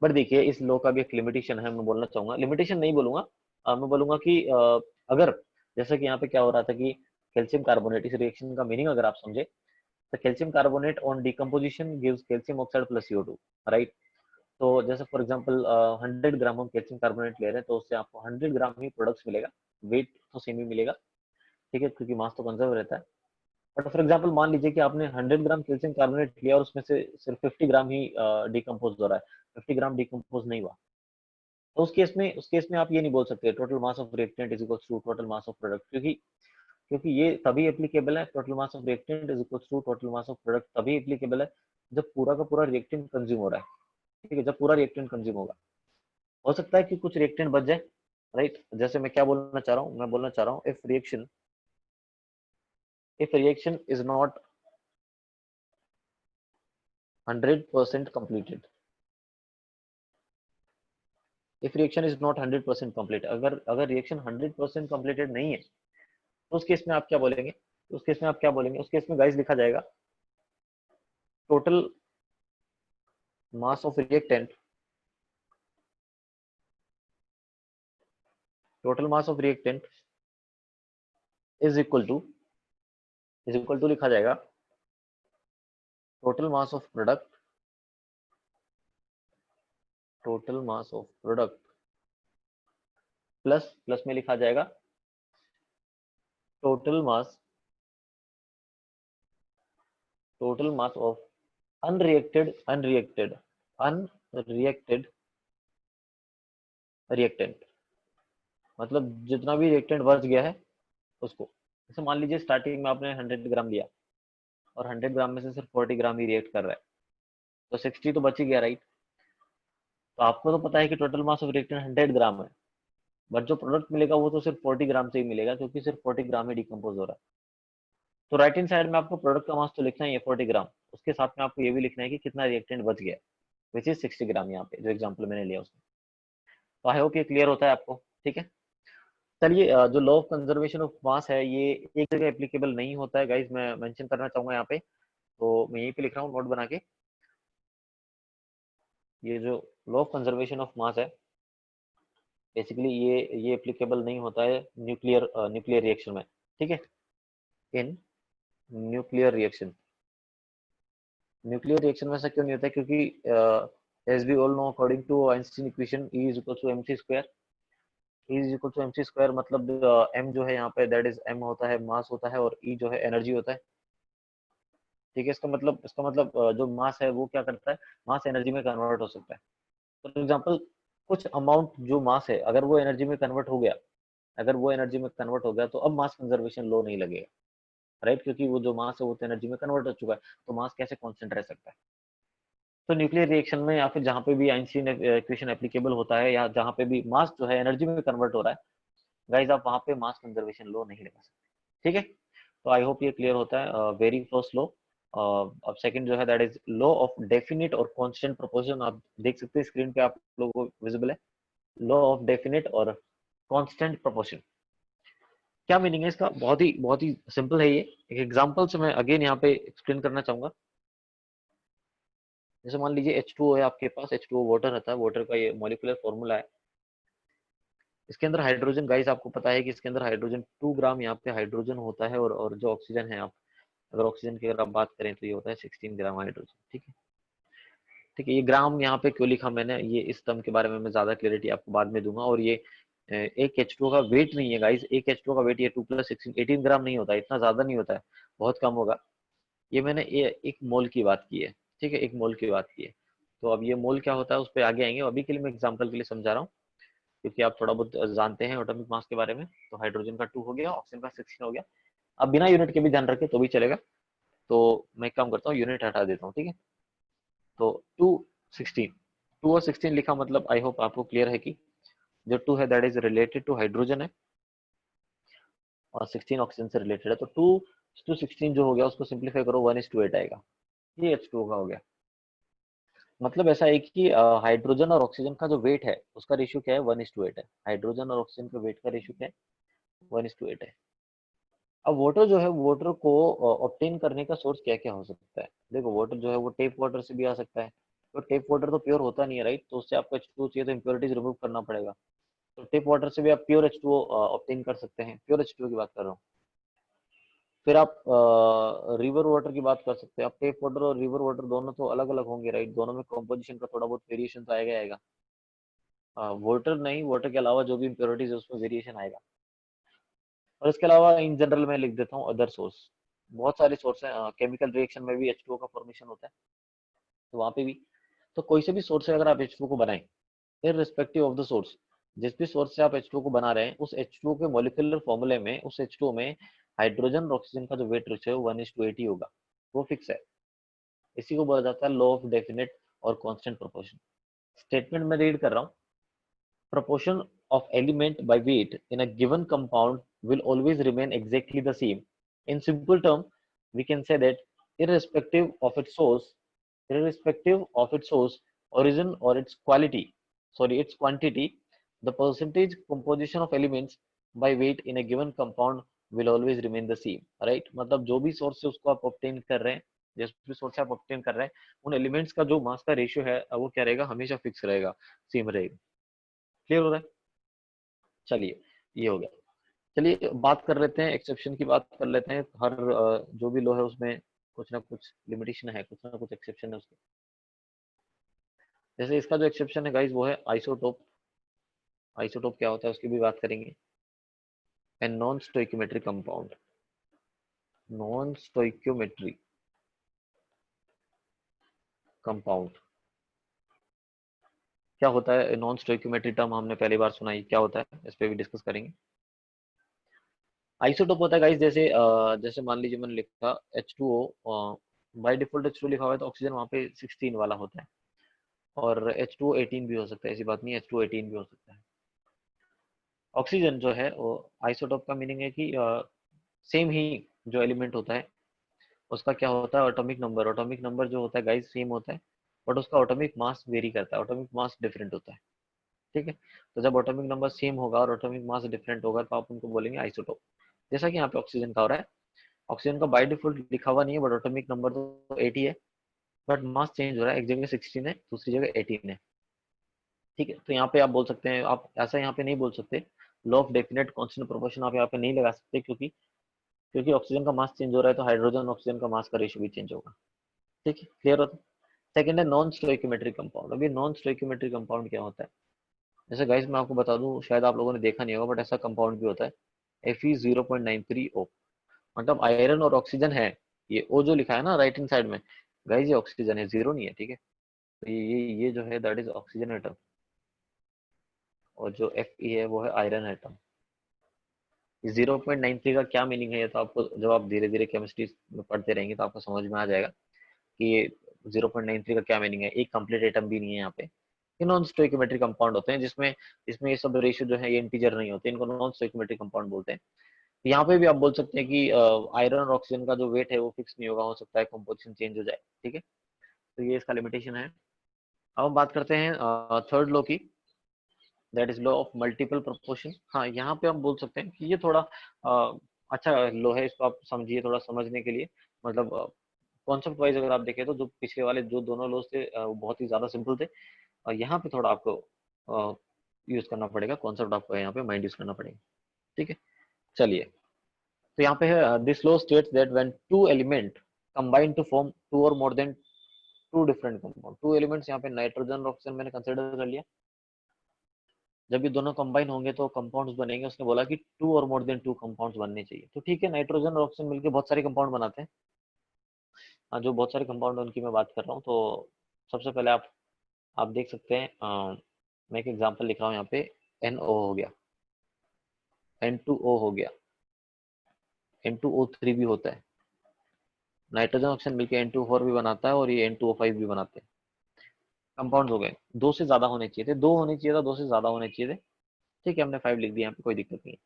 बट देखिए इस लॉ का भी एक लिमिटेशन है, मैं बोलना चाहूंगा, लिमिटेशन नहीं बोलूंगा, मैं बोलूंगा कि अगर जैसे कि यहाँ पे क्या हो रहा था कि कैल्शियम कार्बोनेट, इस रिएक्शन का मीनिंग अगर आप समझे तो calcium carbonate on decomposition gives calcium oxide plus CO2, right. तो जैसे फॉर एग्जांपल 100 ग्राम हम कैल्शियम कार्बोनेट ले रहे हैं तो उससे आपको 100 ग्राम ही प्रोडक्ट्स मिलेगा, वेट तो सेम ही मिलेगा, ठीक है, क्योंकि मास तो कंजर्व रहता है। बट फॉर एग्जांपल मान लीजिए कि आपने 100 ग्राम कैल्शियम कार्बोनेट लिया और उसमें से सिर्फ 50 ग्राम ही डिकम्पोज हो रहा है, 50 ग्राम डिकम्पोज नहीं हुआ, तो उस केस में आप ये नहीं बोल सकते total mass of reactant is equals to total mass of product, क्योंकि क्योंकि ये तभी एप्लीकेबल है, total mass of reactant is equals to total mass of product तभी एप्लीकेबल है जब पूरा का पूरा रिएक्टेंट कंज्यूम हो रहा है, ठीक है, जब पूरा रिएक्टेंट कंज्यूम होगा। हो सकता है कि कुछ रिएक्टेंट बच जाए, राइट। जैसे मैं क्या बोलना चाह रहा हूँ, मैं बोलना चाह रहा हूँ if reaction is not 100% completed, if reaction is not 100% complete, अगर अगर रिएक्शन 100% कंप्लीटेड नहीं है तो उस केस में आप क्या बोलेंगे, उस केस में गाइस लिखा जाएगा total mass of reactant, total mass of reactant is equal to लिखा जाएगा total mass of product, total mass of product plus plus में लिखा जाएगा total mass, total mass of unreacted reactant, मतलब जितना भी रिएक्टेंट बच गया है उसको। जैसे मान लीजिए स्टार्टिंग में आपने 100 ग्राम लिया और 100 ग्राम में से सिर्फ 40 ग्राम ही रिएक्ट कर रहा है, तो 60 तो बच ही गया, राइट। तो आपको तो पता है कि टोटल मास ऑफ रिएक्टेंट 100 ग्राम है, बट जो प्रोडक्ट मिलेगा वो तो सिर्फ 40 ग्राम से ही मिलेगा, क्योंकि सिर्फ 40 ग्राम ही डिकम्पोज हो रहा है। तो राइट हैंड साइड में आपको प्रोडक्ट का मास तो लिखना ही है 40 ग्राम, उसके साथ में आपको ये भी लिखना है कि कितना रिएक्टेंट बच गया, विच इज 60 ग्राम, यहाँ पे जो एग्जाम्पल मैंने लिया उसमें। तो आई होप ये क्लियर होता है आपको, ठीक है। चलिए जो law of conservation of mass है ये एक जगह एप्लीकेबल नहीं होता है गाइस, मैं मेंशन करना चाहूंगा यहाँ पे, तो मैं यहीं पे लिख रहा हूँ नोट बना के। ये जो law of conservation of mass है बेसिकली ये एप्लीकेबल नहीं होता है न्यूक्लियर रिएक्शन में, ठीक है। In nuclear reaction, nuclear reaction में ऐसा क्यों नहीं होता है, क्योंकि as we all know according to Einstein equation E is equal to mc square, E is equal to mc square, मतलब m जो है यहाँ पे दैट इज m होता है मास होता है और E जो है एनर्जी होता है, ठीक है। इसका मतलब जो मास है वो क्या करता है, मास एनर्जी में कन्वर्ट हो सकता है। फॉर एग्जांपल कुछ अमाउंट जो मास है अगर वो एनर्जी में कन्वर्ट हो गया, तो अब मास कंजर्वेशन लॉ नहीं लगेगा, राइट, क्योंकि वो जो मास है वो तो एनर्जी में कन्वर्ट हो चुका है, तो मास कैसे कांस्टेंट रह सकता है। तो न्यूक्लियर रिएक्शन में या फिर जहाँ पे भी आइंस्टीन इक्वेशन एप्लीकेबल होता है या जहाँ पे भी मास जो है एनर्जी में कन्वर्ट हो रहा है, गाइज आप वहाँ पे मास कंजर्वेशन लॉ नहीं लगा सकते, ठीक है। तो आई होप ये क्लियर होता है। वेरी फर्स्ट लॉ, अब सेकंड जो है that is law of definite और कांस्टेंट प्रोपोर्शन, आप देख सकते हैं स्क्रीन पे आप लोगों को विजिबल है, लॉ ऑफ डेफिनिट और कांस्टेंट प्रोपोर्शन। क्या मीनिंग है इसका, बहुत ही सिंपल है ये, एक एग्जांपल से मैं अगेन यहाँ पे एक्सप्लेन करना चाहूंगा। जैसे मान लीजिए H2O है आपके पास, H2O वाटर रहता है, वाटर का ये मॉलिक्यूलर फॉर्मूला है। इसके अंदर हाइड्रोजन, गाइस आपको पता है कि इसके अंदर हाइड्रोजन 2 ग्राम यहाँ पे हाइड्रोजन होता है, और जो ऑक्सीजन है, आप अगर ऑक्सीजन की अगर आप बात करें तो ये होता है 16 ग्राम हाइड्रोजन, ठीक है। ठीक है, ये ग्राम यहाँ पे क्यों लिखा मैंने, ये इस टर्म के बारे में मैं ज्यादा क्लियरिटी आपको बाद में दूंगा। और ये एक H2O का वेट नहीं है गाइस, एक H2O का वेट ये 2 + 16 18 ग्राम नहीं होता है, इतना ज्यादा नहीं होता है, बहुत कम होगा। ये मैंने ये एक मोल की बात की है, ठीक है, एक मोल की बात की है। तो अब ये मोल क्या होता है उस पर आगे आएंगे, अभी के लिए मैं एग्जाम्पल के लिए समझा रहा हूँ, क्योंकि आप थोड़ा बहुत जानते हैं एटॉमिक मास के बारे में। तो हाइड्रोजन का 2 हो गया, ऑक्सीजन का 16 हो गया। अब बिना यूनिट के भी ध्यान रखे तो भी चलेगा, तो मैं एक काम करता हूँ यूनिट हटा देता हूँ, ठीक है। तो 216, 2 और 16 लिखा मतलब आई होप आपको क्लियर है कि जो 2 है that is related to hydrogen है और 16 ऑक्सीजन से रिलेटेड है। तो 2:16 जो हो गया उसको सिंप्लीफाई करो 1:8 आएगा, ये H2O का हो गया। मतलब ऐसा है कि हाइड्रोजन और ऑक्सीजन का जो वेट है उसका रेशियो क्या है, 1:8 है। हाइड्रोजन और ऑक्सीजन के वेट का रेशियो क्या है, 1:8 है। अब वाटर जो है, वाटर को ऑब्टेन करने का सोर्स क्या क्या हो सकता है। देखो वाटर जो है वो टेप वाटर से भी आ सकता है, तो टेप वाटर तो प्योर होता नहीं है राइट, तो उससे आपको H2O चाहिए तो इम्प्योरिटीज रिमूव करना पड़ेगा। तो टेप वाटर से भी आप प्योर H2O ऑब्टेन कर सकते हैं, प्योर H2O की बात कर रहा हूँ। फिर आप रिवर वाटर की बात कर सकते हैं। आप टेप वाटर और रिवर वाटर दोनों तो अलग अलग होंगे राइट, दोनों में कंपोजिशन का थोड़ा बहुत वेरिएशन तो आएगा आएगा। वाटर नहीं, वाटर के अलावा जो भी इम्प्योरिटीज है उसमें वेरिएशन आएगा। और इसके अलावा इन जनरल मैं लिख देता हूँ अदर सोर्स। बहुत सारे सोर्स हैं, केमिकल रिएक्शन में भी H2O का फॉर्मेशन होता है, तो वहाँ पे भी। तो कोई से भी सोर्स से अगर आप H2O को बनाएं, इररिस्पेक्टिव ऑफ द सोर्स, जिस भी सोर्स से आप H2O को बना रहे हैं उस H2O के मॉलिक्यूलर फॉर्मूले में उस H2O में हाइड्रोजन और ऑक्सीजन का जो वेट रेशियो है 1:8 ही होगा, वो फिक्स है। इसी को बोला जाता है लॉ ऑफ डेफिनेट और कांस्टेंट प्रोपोर्शन। स्टेटमेंट में रीड कर रहा हूँ, proportion of element by weight in a given compound will always remain exactly the same. In simple term, we can say that irrespective of its source, origin or its quality, its quantity, the percentage composition of elements by weight in a given compound will always remain the same. Right? मतलब जो भी source से उसको आप obtain कर रहे हैं, जिस भी सोर्स से आप ऑब्टेन कर रहे हैं, उन एलिमेंट्स का जो मास का रेशियो है वो क्या रहेगा, हमेशा फिक्स रहेगा, सेम रहेगा। क्लियर हो रहा है? चलिए, ये हो गया। चलिए बात कर लेते हैं, एक्सेप्शन की बात कर लेते हैं। हर जो भी लॉ है उसमें कुछ ना कुछ लिमिटेशन है, कुछ ना कुछ एक्सेप्शन है उसके। जैसे इसका जो एक्सेप्शन है गाइस वो है आइसोटोप। आइसोटोप क्या होता है उसकी भी बात करेंगे। And non stoichiometry compound, non stoichiometry compound क्या होता है। नॉन स्टोइकियोमेट्री टर्म हमने पहली बार सुना है, क्या होता है इस पे भी डिस्कस करेंगे। आइसोटोप होता है गाइस जैसे जैसे मान लीजिए मैंने लिखा H2O, बाय डिफॉल्ट H2O लिखा हुआ है तो ऑक्सीजन वहाँ पे 16 वाला होता है, और H2O 18 भी हो सकता है, ऐसी बात नहीं है, H2O 18 भी हो सकता है। ऑक्सीजन जो है वो आइसोटोप का मीनिंग है कि सेम ही जो एलिमेंट होता है उसका क्या होता है, एटॉमिक नंबर जो होता है गाइस सेम होता है, बट उसका एटॉमिक मास वेरी करता है, एटॉमिक मास डिफरेंट होता है। ठीक है, तो जब एटॉमिक नंबर सेम होगा और एटॉमिक मास डिफरेंट होगा तो आप उनको बोलेंगे आइसोटोप। जैसा कि यहाँ पे ऑक्सीजन का हो रहा है, ऑक्सीजन का बाय डिफॉल्ट लिखा हुआ नहीं है बट एटॉमिक नंबर तो 80 है, बट मास चेंज हो रहा है, एक जगह 16 है दूसरी जगह 18 है। ठीक है, तो यहाँ पे आप बोल सकते हैं, आप ऐसा यहाँ पे नहीं बोल सकते, law of definite constant proportion आप यहाँ पे नहीं लगा सकते, क्योंकि क्योंकि ऑक्सीजन का मास चेंज हो रहा है तो हाइड्रोजन ऑक्सीजन का मास का रेशियो भी चेंज होगा। ठीक है, क्लियर होता है। सेकंड है नॉन स्टोइकियोमेट्रिक कंपाउंड। अभी नॉन स्टोइकियोमेट्रिक कंपाउंड क्या होता है, जैसे गाइस मैं आपको बता दूं, शायद आप लोगों ने देखा नहीं होगा बट ऐसा कंपाउंड भी होता है Fe0.93O। मतलब आयरन और ऑक्सीजन है, ये ओ जो लिखा है ना राइट हैंड साइड में, गाइस ये ऑक्सीजन है, जीरो नहीं है। ठीक है, तो ये जो है दैट इज ऑक्सीजन एटम, और जो Fe है वो है आयरन एटम। 0.93 का क्या मीनिंग है, ये तो आपको जब आप धीरे धीरे केमिस्ट्री में पढ़ते रहेंगे तो आपको समझ में आ जाएगा कि ये 0.93 का क्या मीनिंग है। एक कंप्लीट एटम भी नहीं है यहाँ पे। ये नॉन स्टोइकियोमेट्रिक कंपाउंड होते हैं जिसमें इसमें ये सब रेशियो जो है ये इंटीजर नहीं होते, इनको नॉन स्टोइकियोमेट्रिक कंपाउंड बोलते हैं। यहाँ पे भी आप बोल सकते हैं कि आयरन और ऑक्सीजन का जो वेट है वो फिक्स नहीं होगा, हो सकता है कंपोजिशन चेंज हो जाए। ठीक है, तो ये इसका लिमिटेशन है। अब हम बात करते हैं थर्ड लॉ की, that is law of multiple proportion. हाँ, यहाँ पे हम बोल सकते हैं कि ये थोड़ा अच्छा लॉ है, इसको आप समझिए थोड़ा समझने के लिए। मतलब कॉन्सेप्ट वाइज अगर आप देखें तो जो पिछले वाले जो दोनों लॉज थे वो बहुत ही ज्यादा सिंपल थे, और यहाँ पे थोड़ा आपको यूज करना पड़ेगा, कॉन्सेप्ट आपको यहाँ पे माइंड यूज करना पड़ेगा। ठीक है, चलिए, तो यहाँ पे है this law states that when two element combine to form two और more than two different compound. Two elements यहाँ पे नाइट्रोजन और ऑक्सीजन मैंने कंसिडर कर लिया, जब ये दोनों कंबाइन होंगे तो कंपाउंड्स बनेंगे। उसने बोला कि टू और मोर देन टू कंपाउंड्स बनने चाहिए, तो ठीक है, नाइट्रोजन और ऑक्सीजन मिलकर बहुत सारे कंपाउंड बनाते हैं। जो बहुत सारे कंपाउंड उनकी मैं बात कर रहा हूँ, तो सबसे पहले आप देख सकते हैं, मैं एक एग्जांपल लिख रहा हूँ यहाँ पे। NO हो गया, N2O हो गया, N2O3 भी होता है, नाइट्रोजन ऑक्सीजन मिलकर N2O4 भी बनाता है और ये N2O5 भी बनाते हैं। कंपाउंड हो गए, 2 से ज्यादा होने चाहिए थे, 2 होने चाहिए था, 2 से ज्यादा होने चाहिए थे। ठीक है, हमने 5 लिख दिया, यहाँ पे कोई दिक्कत नहीं है।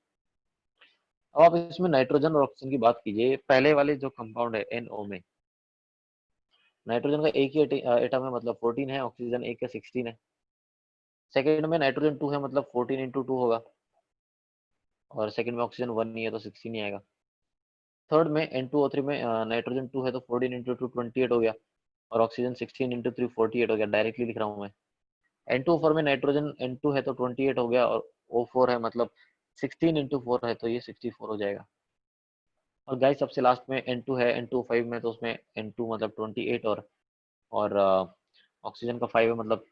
अब आप इसमें नाइट्रोजन और ऑक्सीजन की बात कीजिए। पहले वाले जो कंपाउंड है NO में नाइट्रोजन का एक ही एटम है, मतलब 14 है, ऑक्सीजन एक है, 16 है। सेकंड में नाइट्रोजन 2 है, मतलब 14 इंटू 2 होगा, और सेकंड में ऑक्सीजन 1 ही है तो 16 ही आएगा। थर्ड में N2O3 में नाइट्रोजन 2 है तो 14 इंटू 2 28 हो गया, और ऑक्सीजन 16 इंटू 3 48 हो गया, डायरेक्टली लिख रहा हूँ मैं। N2O4 में नाइट्रोजन N2 है तो 28 हो गया, और O4 है, मतलब 16 इंटू 4 है तो ये 64 हो जाएगा। और गाइस सबसे लास्ट में N2 है, N2O5 में, तो उसमें N2 मतलब 28, और ऑक्सीजन का 5 है, मतलब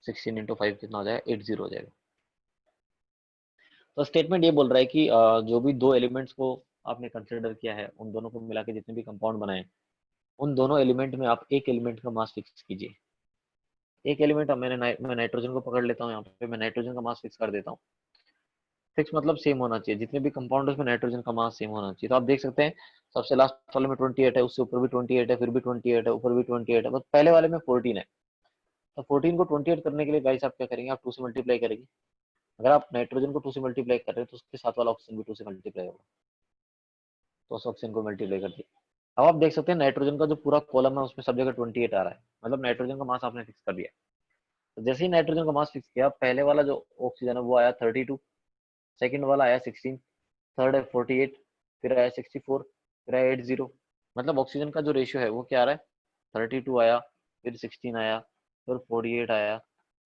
16 इंटू 5 कितना हो जाएगा, 80 हो जाएगा। तो स्टेटमेंट ये बोल रहा है कि जो भी दो एलिमेंट्स को आपने कंसिडर किया है, उन दोनों को मिला के जितने भी कंपाउंड बनाए, उन दोनों एलिमेंट में आप एक एलिमेंट का मास फिक्स कीजिए। एक एलिमेंट मैं नाइट्रोजन को पकड़ लेता हूँ, यहाँ पे मैं नाइट्रोजन का मास फिक्स कर देता हूँ। फिक्स मतलब सेम होना चाहिए, जितने भी कंपाउंड है उसमें नाइट्रोजन का मास सेम होना चाहिए। तो आप देख सकते हैं सबसे लास्ट वाले में 28 है, उससे ऊपर भी 28 है, फिर भी 28 है, ऊपर भी 28 है, बस पहले वाले में 14 है। तो 14 को 28 करने के लिए गाइस आप क्या करेंगे, आप 2 से मल्टीप्लाई करेंगे। अगर आप नाइट्रोजन को 2 से मल्टीप्लाई कर रहे हैं तो उसके साथ वाला ऑक्सीजन भी 2 से मल्टीप्लाई होगा, तो उस ऑक्सीजन को मल्टीप्लाई कर दिया। अब आप देख सकते हैं नाइट्रोजन का जो पूरा कॉलम है उसमें सब जगह 28 आ रहा है, मतलब नाइट्रोजन का मास आपने फिक्स कर दिया। तो जैसे ही नाइट्रोजन का मास फिक्स किया, पहले वाला जो ऑक्सीजन है वो आया 32, सेकंड वाला आया 16, थर्ड है 48, फिर आया 64, फिर आया 80। मतलब ऑक्सीजन का जो रेशियो है वो क्या आ रहा है, 32 आया, फिर 16 आया, फिर 48 आया,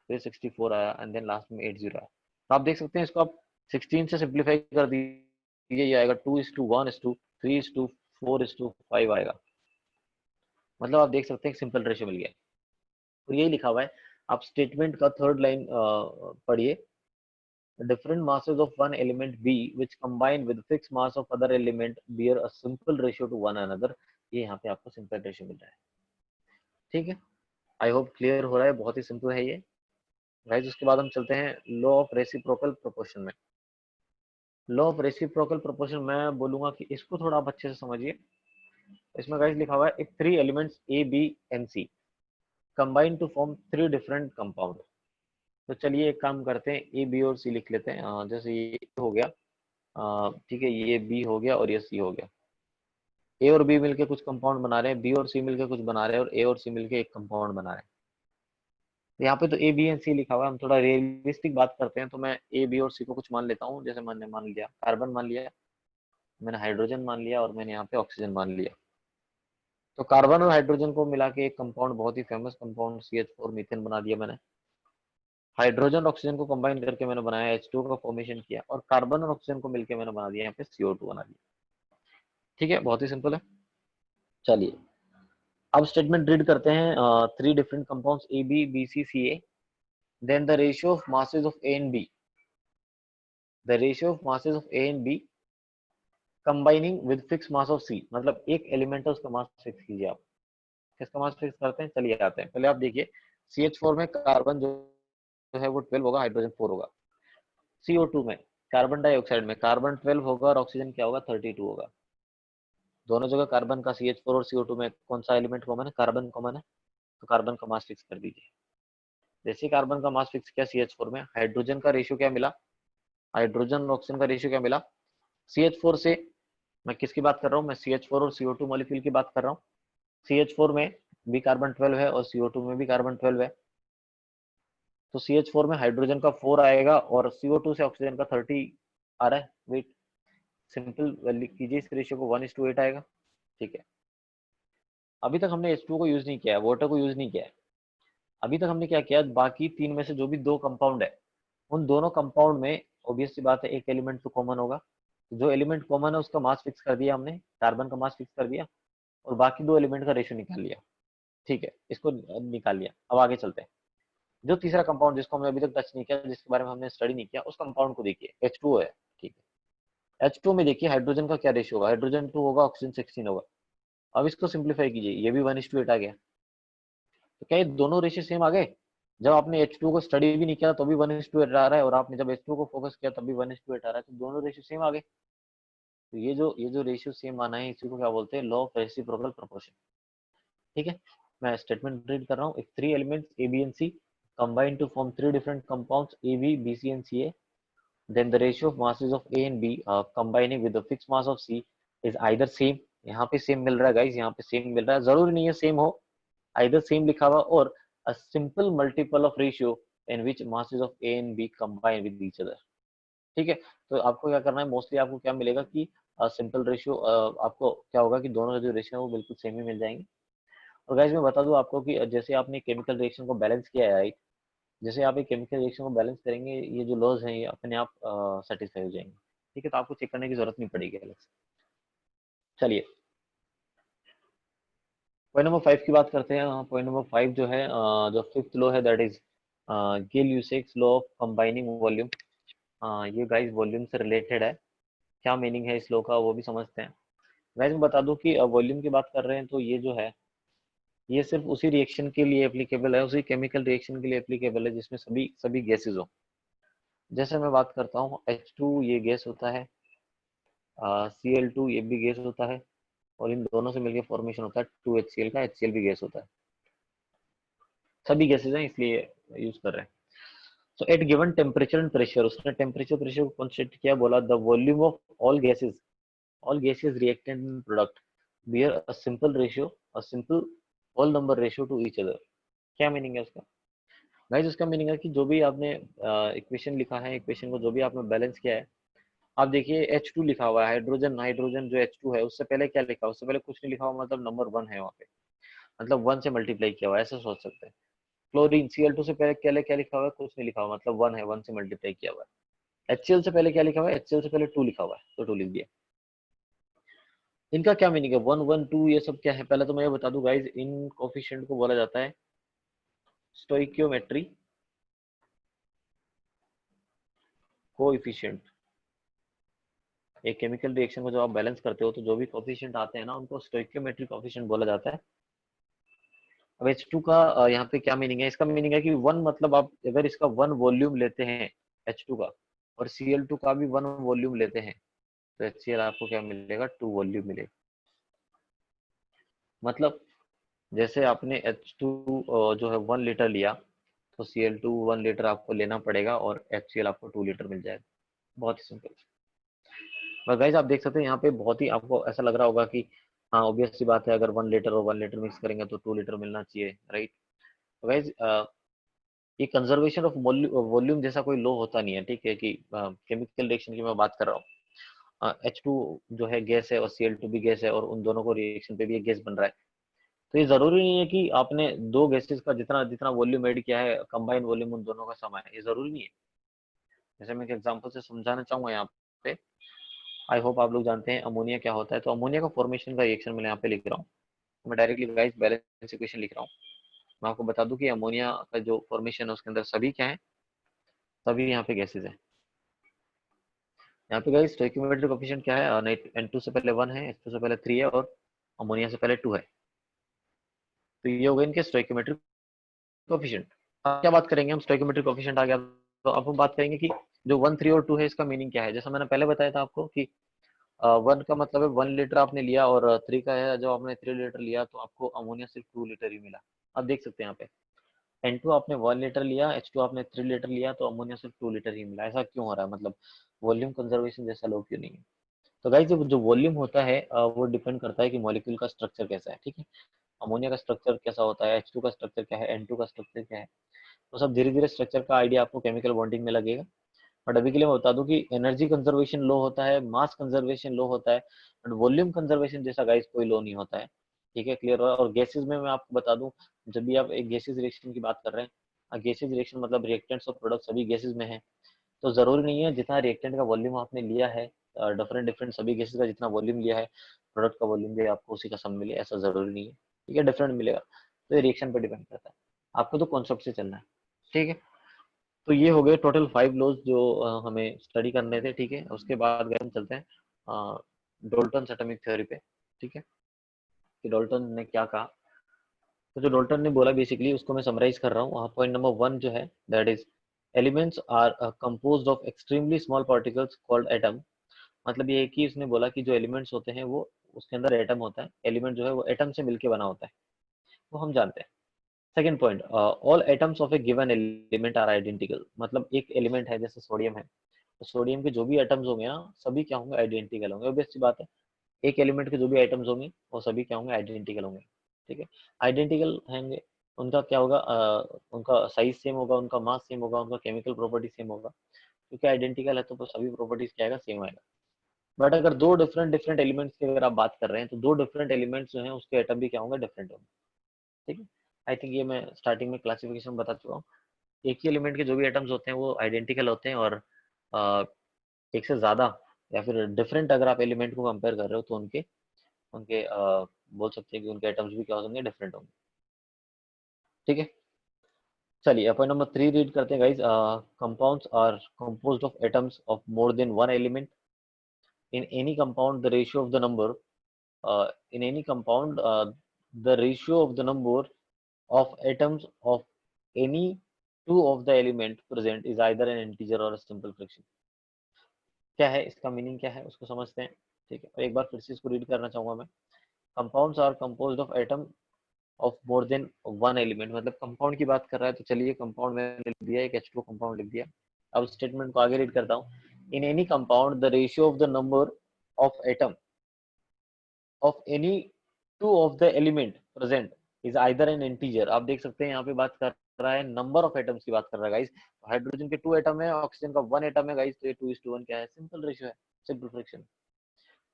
फिर 64 आया, एंड देन लास्ट में 80 आया। तो आप देख सकते हैं इसको आप 16 से सिंप्लीफाई कर दीजिए, ये आएगा 2:1:2, 3:4:5 आएगा। मतलब आप देख सकते हैं सिंपल रेशियो मिल गया। और यही लिखा हुआ है, आप स्टेटमेंट का थर्ड लाइन पढ़िए। Different masses of one element B which combine with fixed mass of other element bear a simple ratio to one another। ये यहाँ पे आपको सिंपल रेशियो मिल रहा है। ठीक है, आई होप क्लियर हो रहा है, बहुत ही सिंपल है ये गाइस। उसके बाद हम चलते हैं लॉ ऑफ रेसिप्रोकल प्रोपोर्शन में। लॉ ऑफ रेसिप्रोकल प्रोपोर्शन मैं बोलूंगा कि इसको थोड़ा आप अच्छे से समझिए। इसमें गाइस लिखा हुआ है if three elements A B and C combine to form three different compound. तो चलिए एक काम करते हैं, ए बी और सी लिख लेते हैं। जैसे ये हो गया, ठीक है, ये बी हो गया और ये सी हो गया। ए और बी मिलके कुछ कंपाउंड बना रहे हैं, बी और सी मिलके कुछ बना रहे हैं, और ए और सी मिलके एक कंपाउंड बना रहे हैं। तो यहाँ पे तो ए बी एंड सी लिखा हुआ है, हम थोड़ा रियलिस्टिक बात करते हैं, तो मैं ए बी और सी को कुछ मान लेता हूँ। जैसे मैंने मान लिया कार्बन मान लिया, मैंने हाइड्रोजन मान लिया, और मैंने यहाँ पे ऑक्सीजन मान लिया। तो कार्बन और हाइड्रोजन को मिला के एक कंपाउंड, बहुत ही फेमस कंपाउंड CH4 मीथेन बना दिया मैंने। हाइड्रोजन और ऑक्सीजन को कंबाइन करके मैंने बनाया H2 का फॉर्मेशन किया, और कार्बन और ऑक्सीजन को मिलकर मैंने बना दिया यहाँ पे CO2 बना दिया। ठीक है, बहुत ही सिंपल है। चलिए अब स्टेटमेंट रीड करते हैं। Three different compounds A B B C C A, then the ratio of masses of A and B, the ratio of masses of A and B combining with fix mass of C. मतलब एक element है उसका mass fix कीजिए आप। किसका mass fix करते हैं, चलिए आते हैं। पहले आप देखिए CH4 में कार्बन जो है वो 12 होगा, हाइड्रोजन 4 होगा। CO2 में कार्बन डाइऑक्साइड में कार्बन 12 होगा और ऑक्सीजन क्या होगा, 32 होगा। दोनों जगह कार्बन का CH4 और CO2 में कौन सा एलिमेंट कॉमन है, कार्बन कॉमन है, तो कार्बन का मास फिक्स कर दीजिए। जैसे कार्बन का मास फिक्स किया CH4 में, हाइड्रोजन का रेशियो क्या मिला, हाइड्रोजन और ऑक्सीजन का रेशियो क्या मिला। CH4 से मैं किसकी बात कर रहा हूँ, मैं CH4 और CO2 मॉलिक्यूल की बात कर रहा हूँ। CH4 में भी कार्बन 12 है और CO2 में भी कार्बन 12 है, तो CH4 में हाइड्रोजन का 4 आएगा और CO2 से ऑक्सीजन का 30 आ रहा है। वेट, सिंपल कीजिए इस रेशियो को, 1:8 आएगा। ठीक है, अभी तक हमने H2 को यूज नहीं किया है, वाटर को यूज नहीं किया है। अभी तक हमने क्या किया, बाकी तीन में से जो भी दो कंपाउंड है, उन दोनों कंपाउंड में ऑब्वियस सी बात है एक एलिमेंट तो कॉमन होगा। तो जो एलिमेंट कॉमन है उसका मास फिक्स कर दिया हमने, कार्बन का मास फिक्स कर दिया, और बाकी दो एलिमेंट का रेशियो निकाल लिया। ठीक है, इसको निकाल लिया। अब आगे चलते हैं। जो तीसरा कंपाउंड जिसको हमने अभी तक टच नहीं किया, जिसके बारे में हमने स्टडी नहीं किया, उस कंपाउंड को देखिए, H2O है। ठीक है, H2O में देखिए हाइड्रोजन का क्या रेशियो होगा, हाइड्रोजन 2 होगा, ऑक्सीजन 16 होगा। अब इसको सिंप्लीफाई कीजिए, ये भी 1:8 आ गया। तो क्या ये दोनों रेशियो सेम आ गए। जब आपने H2 को स्टडी भी नहीं किया तो भी 1:8 आ रहा है, और आपने जब H2 को फोकस किया तब भी 1:8 आ रहा है, तो दोनों रेशियो सेम आ गए। तो ये जो रेशियो सेम आना है, इसी को क्या बोलते हैं, लॉ ऑफ रेसिप्रोकल प्रोपोर्शन। ठीक है, मैं स्टेटमेंट रीड कर रहा हूँ. If three elements A B and C combine to form three different compounds A, B, B, C and CA, then the ratio of masses of A and B combining with the fixed mass of C is either same. यहाँ पे same मिल रहा है guys, यहाँ पे same मिल रहा है, जरूरी नहीं है सेम हो, either सेम लिखा हुआ और a simple multiple of ratio in which masses of A and B combine with each other. ठीक है, तो आपको क्या करना है, मोस्टली आपको क्या मिलेगा कि सिंपल रेशियो, आपको क्या होगा कि दोनों जो रेशियो है वो बिल्कुल सेम ही मिल जाएंगे. और गाइस मैं बता दूं आपको कि जैसे आपने केमिकल रिएक्शन को बैलेंस किया है, राइट, जैसे आप एक केमिकल रिएक्शन को बैलेंस करेंगे, ये जो लॉज हैं ये अपने आप सेटिस्फाई हो जाएंगे. ठीक है, तो आपको चेक करने की जरूरत नहीं पड़ेगी अलग से. चलिए पॉइंट नंबर 5 की बात करते हैं. पॉइंट नंबर 5 जो है, जो फिफ्थ लॉ है, that is Gay Lussac law of combining volume. ये गाइस वॉल्यूम से रिलेटेड है. क्या मीनिंग है इस लॉ का वो भी समझते हैं. गाइस मैं बता दूं कि वॉल्यूम की बात कर रहे हैं तो ये जो है ये सिर्फ उसी रिएक्शन के लिए एप्लीकेबल है, उसी केमिकल रिएक्शन के लिए एप्लीकेबल है जिसमें सभी सभी गैसेज हो. जैसे मैं बात करता हूँ H2 ये गैस होता है, Cl2 ये भी गैस होता है, और इन दोनों से मिलकर फॉर्मेशन होता है 2HCl का. HCl भी गैस होता है, सभी गैसेज हैं इसलिए यूज कर रहे हैं. So at given temperature and pressure, उसने टेम्परेचर प्रेशर को कंस्ट्रक्ट किया, बोला the volume of all gases reactant and product bear a simple ratio, a simple whole number ratio to each other. क्या मीनिंग है उसका गाइस? उसका meaning है कि जो भी आपने इक्वेशन लिखा है, इक्वेशन को जो भी आपने बैलेंस किया है, आप देखिए H2 लिखा हुआ है, हाइड्रोजन हाइड्रोजन जो H2 है उससे पहले क्या लिखा हुआ, उससे पहले कुछ नहीं लिखा हुआ, मतलब नंबर 1 है वहाँ पे, मतलब 1 से मल्टीप्लाई किया हुआ है, ऐसा सोच सकते हैं. क्लोरीन Cl2 से पहले क्या लिखा हुआ है, कुछ नहीं लिखा हुआ, मतलब 1 है, 1 से मल्टीप्लाई किया हुआ है. HCl से पहले क्या लिखा हुआ है, HCl से पहले 2 लिखा हुआ है, तो 2 लिख दिया. इनका क्या मीनिंग है 1 1 2 ये सब क्या है? पहले तो मैं ये बता दूं गाइस, इन कोफिशिएंट को बोला जाता है स्टोइकियोमेट्री कोएफिशिएंट. एक केमिकल रिएक्शन को जब आप बैलेंस करते हो तो जो भी कोफिशिएंट आते हैं ना उनको स्टोइकियोमेट्रिक कोफिशिएंट बोला जाता है. अब H2 का यहाँ पे क्या मीनिंग है? इसका मीनिंग है कि 1 मतलब आप अगर इसका 1 वॉल्यूम लेते हैं H2 का, और Cl2 का भी 1 वॉल्यूम लेते हैं, तो HCl आपको क्या मिलेगा, 2 वॉल्यूम मिलेगा. मतलब जैसे आपने H2 जो है 1 लीटर लिया, तो Cl2 1 लीटर आपको लेना पड़ेगा और HCl आपको 2 लीटर मिल जाएगा. बहुत ही सिंपल. बस गाइस आप देख सकते हैं यहाँ पे, बहुत ही आपको ऐसा लग रहा होगा कि हाँ ऑब्वियस सी बात है, अगर 1 लीटर और 1 लीटर मिक्स करेंगे तो 2 लीटर मिलना चाहिए, राइट. तो गाइस ये कंजर्वेशन ऑफ वॉल्यूम जैसा कोई लॉ होता नहीं है, ठीक है, कि केमिकल रिएक्शन की मैं बात कर रहा हूँ. H2 जो है गैस है और Cl2 भी गैस है, और उन दोनों को रिएक्शन पे भी एक गैस बन रहा है. तो ये जरूरी नहीं है कि आपने दो गैसेस का जितना जितना वॉल्यूम ऐड किया है, कंबाइन वॉल्यूम उन दोनों का समान है, ये जरूरी नहीं है. जैसे मैं एक एग्जांपल से समझाना चाहूंगा यहाँ पे. आई होप आप लोग जानते हैं अमोनिया क्या होता है. तो अमोनिया का फॉर्मेशन का रिएक्शन मैं यहाँ पे लिख रहा हूँ. मैं डायरेक्टली गाइस बैलेंस इक्वेशन लिख रहा हूँ. मैं आपको बता दूं कि अमोनिया का जो फॉर्मेशन है उसके अंदर सभी क्या है, सभी यहाँ पे गैसेज है. यहाँ पे गाइस स्टोइकियोमेट्रिक कोएफिशिएंट क्या है, N2 से पहले 1 है, H2 से पहले 3 है, और अमोनिया से पहले 2 है. तो ये हो गए इनके स्टोइकियोमेट्रिक कोएफिशिएंट. अब क्या बात करेंगे हम, स्टोइकियोमेट्रिक कोएफिशिएंट आ गया तो अब हम बात करेंगे कि जो 1 3 और 2 है इसका मीनिंग क्या है. जैसा मैंने पहले बताया था आपको कि 1 का मतलब है 1 लीटर आपने लिया, और 3 का है जो आपने 3 लीटर लिया, तो आपको अमोनिया सिर्फ 2 लीटर ही मिला. आप देख सकते हैं यहाँ पे N2 आपने 1 लीटर लिया, H2 आपने 3 लीटर लिया, तो अमोनिया सिर्फ 2 लीटर ही मिला. ऐसा क्यों हो रहा है, मतलब वॉल्यूम कंजर्वेशन जैसा लो क्यों नहीं है? तो गाइस जो वॉल्यूम होता है वो डिपेंड करता है कि मॉलिक्यूल का स्ट्रक्चर कैसा है, ठीक है. अमोनिया का स्ट्रक्चर कैसा होता है, H2 का स्ट्रक्चर क्या है, N2 का स्ट्रक्चर क्या है, तो सब धीरे धीरे स्ट्रक्चर का आइडिया आपको केमिकल बॉन्डिंग में लगेगा. बट अभी के लिए मैं बता दूं कि एनर्जी कंजर्वेशन लो होता है, मास कंजर्वेशन लो होता है, बट वॉल्यूम कंजर्वेशन जैसा गाइस कोई लो नहीं होता है. ठीक है, क्लियर हुआ. और गैसेज में मैं आपको बता दूं, जब भी आप एक गैसेज रिएक्शन की बात कर रहे हैं, गैसेज रिएक्शन मतलब रिएक्टेंट्स और प्रोडक्ट सभी गैसेज में है, तो जरूरी नहीं है जितना रिएक्टेंट का वॉल्यूम आपने लिया है, डिफरेंट डिफरेंट सभी गैसेज का जितना वॉल्यूम लिया है, प्रोडक्ट का वॉल्यूम भी आपको उसी का सम मिले, ऐसा जरूरी नहीं है. ठीक है, डिफरेंट मिलेगा. तो ये रिएक्शन पर डिपेंड करता है, आपको तो कॉन्सेप्ट से चलना है. ठीक है, तो ये हो गए टोटल 5 लॉज जो हमें स्टडी करने थे. ठीक है, उसके बाद हम चलते हैं डोल्टन एटॉमिक थ्योरी पे. ठीक है, कि डोल्टन ने क्या कहा. तो जो डोल्टन ने बोला बेसिकली उसको मैं समराइज कर रहा हूँ. पॉइंट नंबर 1 जो है, that is elements are composed of extremely small particles called atom. मतलब ये है कि उसने बोला कि जो एलिमेंट्स होते हैं वो उसके अंदर एटम होता है, एलिमेंट जो है वो एटम से मिलके बना होता है. वो हम जानते हैं। Second point, all atoms of a given element are identical, मतलब एक एलिमेंट है जैसे सोडियम है, तो सोडियम के जो भी एटम्स होंगे ना सभी क्या होंगे, आइडेंटिकल होंगे। ऑब्वियस सी बात है, एक एलिमेंट के जो भी एटम्स होंगे वो सभी क्या होंगे, आइडेंटिकल होंगे। ठीक है, आइडेंटिकल होंगे, उनका क्या होगा, उनका साइज सेम होगा, उनका मास सेम होगा, उनका केमिकल प्रॉपर्टी सेम होगा, क्योंकि आइडेंटिकल है तो सभी प्रॉपर्टीज क्या आएगा, सेम आएगा। बट अगर दो डिफरेंट डिफरेंट एलिमेंट्स की अगर आप बात कर रहे हैं तो दो डिफरेंट एलिमेंट्स जो हैं उसके एटम भी क्या होंगे, डिफरेंट होंगे। ठीक है, आई थिंक ये मैं स्टार्टिंग में क्लासिफिकेशन बता चुका हूँ। एक ही एलिमेंट के जो भी एटम्स होते हैं वो आइडेंटिकल होते हैं, और अ, एक से ज्यादा या फिर डिफरेंट अगर आप एलिमेंट को कंपेयर कर रहे हो तो उनके उनके बोल सकते हैं कि उनके एटम्स भी क्या होंगे, डिफरेंट होंगे। ठीक है, चलिए पॉइंट नंबर 3 रीड करते हैं guys. Compounds are composed of atoms of more than one element. In any compound the ratio of the number in any compound, the ratio of the number of atoms of any two of the element present is either an integer or a simple fraction। क्या है इसका meaning, क्या है उसको समझते हैं। ठीक है, और एक बार फिर से इसको रीड करना चाहूंगा मैं। Compounds are composed of atom of more than one element, मतलब कंपाउंड की बात कर रहा है तो चलिए कंपाउंड मैंने लिख दिया, एक H2 कंपाउंड लिख दिया। अब स्टेटमेंट को आगे रीड करता हूँ। इन any compound the ratio of the number of atom of any two of the element present is either an integer। आप देख सकते हैं यहाँ पे बात कर रहा है नंबर ऑफ एटम्स की बात कर रहा है गाइस। हाइड्रोजन के 2 एटम है, ऑक्सीजन का 1 एटम है गाइस, तो ये 2:1 क्या है, सिंपल रेशियो है, सिंपल फ्रैक्शन।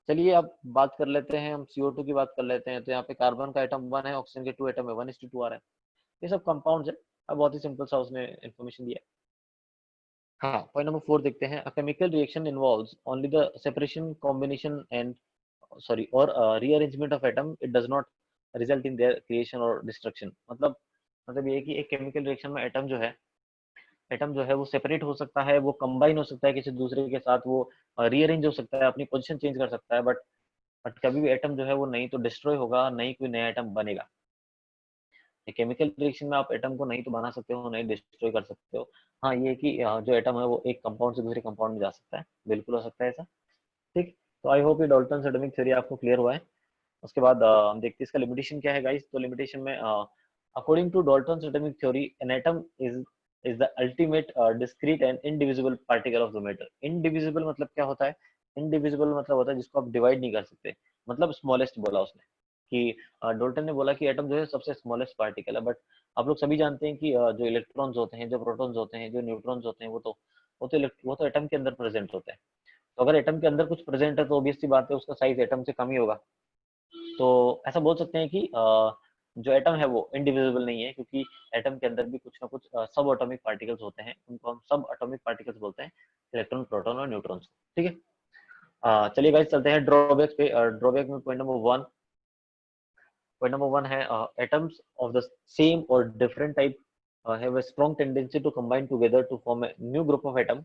चलिए अब बात कर लेते हैं हम CO2 की बात कर लेते हैं, तो यहाँ पे कार्बन का एटम 1 है, ऑक्सीजन के 2 एटम है, 1:2 आ रहा है। ये सब कंपाउंड्स है। अब बहुत ही सिंपल सा उसने इन्फॉर्मेशन दिया। हाँ, पॉइंट नंबर 4 देखते हैं। A chemical reaction involves only the separation, combination and sorry और rearrangement of atom, it does not result in their creation और डिस्ट्रक्शन। मतलब ये है कि एक केमिकल रिएक्शन में एटम जो है वो सेपरेट हो सकता है, वो कंबाइन हो सकता है किसी दूसरे के साथ, वो रीअरेंज हो सकता है, अपनी पोजीशन चेंज कर सकता है, बट कभी भी एटम जो है वो नहीं तो डिस्ट्रॉय होगा, नहीं कोई नया एटम बनेगा। केमिकल रिएक्शन में आप एटम को नहीं तो बना सकते हो, नहीं डिस्ट्रॉय कर सकते हो। हाँ, ये है कि जो एटम है वो एक कंपाउंड से दूसरे कंपाउंड में जा सकता है, बिल्कुल हो सकता है ऐसा। ठीक, तो आई होप ये डाल्टन एटॉमिक थ्योरी आपको क्लियर हुआ है। उसके बाद हम देखते हैं इसका लिमिटेशन क्या है गाइस। तो लिमिटेशन में according to Dalton atomic theory an atom is the ultimate discrete and indivisible particle of the matter. Indivisible मतलब क्या होता है, इनडिविजिबल मतलब होता है जिसको आप डिवाइड नहीं कर सकते, मतलब स्मॉलेस्ट बोला उसने कि डाल्टन ने बोला कि एटम जो है सबसे स्मॉलेस्ट पार्टिकल है। बट आप लोग सभी जानते हैं कि जो इलेक्ट्रॉन्स होते हैं, जो प्रोटॉन्स होते हैं, जो न्यूट्रॉन्स होते हैं, वो तो एटम के अंदर प्रेजेंट होते हैं। तो अगर एटम के अंदर कुछ प्रेजेंट है तो ऑब्वियस सी बात है उसका साइज एटम से कम ही होगा। तो ऐसा बोल सकते हैं कि जो एटम है वो इंडिविजिबल नहीं है, क्योंकि एटम के अंदर भी कुछ ना कुछ सब एटॉमिक पार्टिकल्स होते हैं, उनको हम सब एटॉमिक पार्टिकल्स बोलते हैं, इलेक्ट्रॉन, प्रोटॉन और न्यूट्रॉन्स। ठीक है, चलिए गाइस चलते हैं ड्रॉबैक पे। ड्रॉबैक में पॉइंट नंबर 1 है एटम्स ऑफ द सेम और different type have a strong tendency to combine together to form a new group of atom.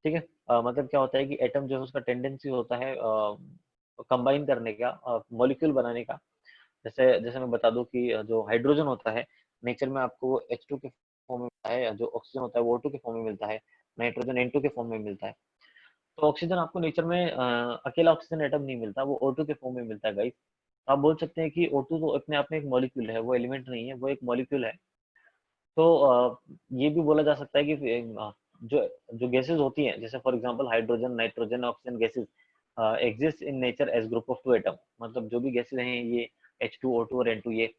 ठीक है, मतलब क्या होता है कि एटम जो है उसका टेंडेंसी होता है कंबाइन करने का, मॉलिक्यूल बनाने का। जैसे जैसे मैं बता दूं कि जो हाइड्रोजन होता है नेचर में आपको H2 के फॉर्म में मिलता है, जो ऑक्सीजन होता है वो O2 के फॉर्म में मिलता है, नाइट्रोजन N2 के फॉर्म में मिलता है। तो ऑक्सीजन आपको नेचर में अकेला ऑक्सीजन एटम नहीं मिलता, वो O2 के फॉर्म में मिलता है गाइस। आप बोल सकते हैं कि O2 तो अपने आप में एक मॉलिक्यूल है, वो एलिमेंट नहीं है, वो एक मॉलिक्यूल है। तो ये भी बोला जा सकता है कि जो जो गैसेस होती हैं, जैसे for example hydrogen, nitrogen, oxygen gases exist in nature as group of two atom. मतलब जो भी गैसेस हैं ये H2, O2 और N2, ये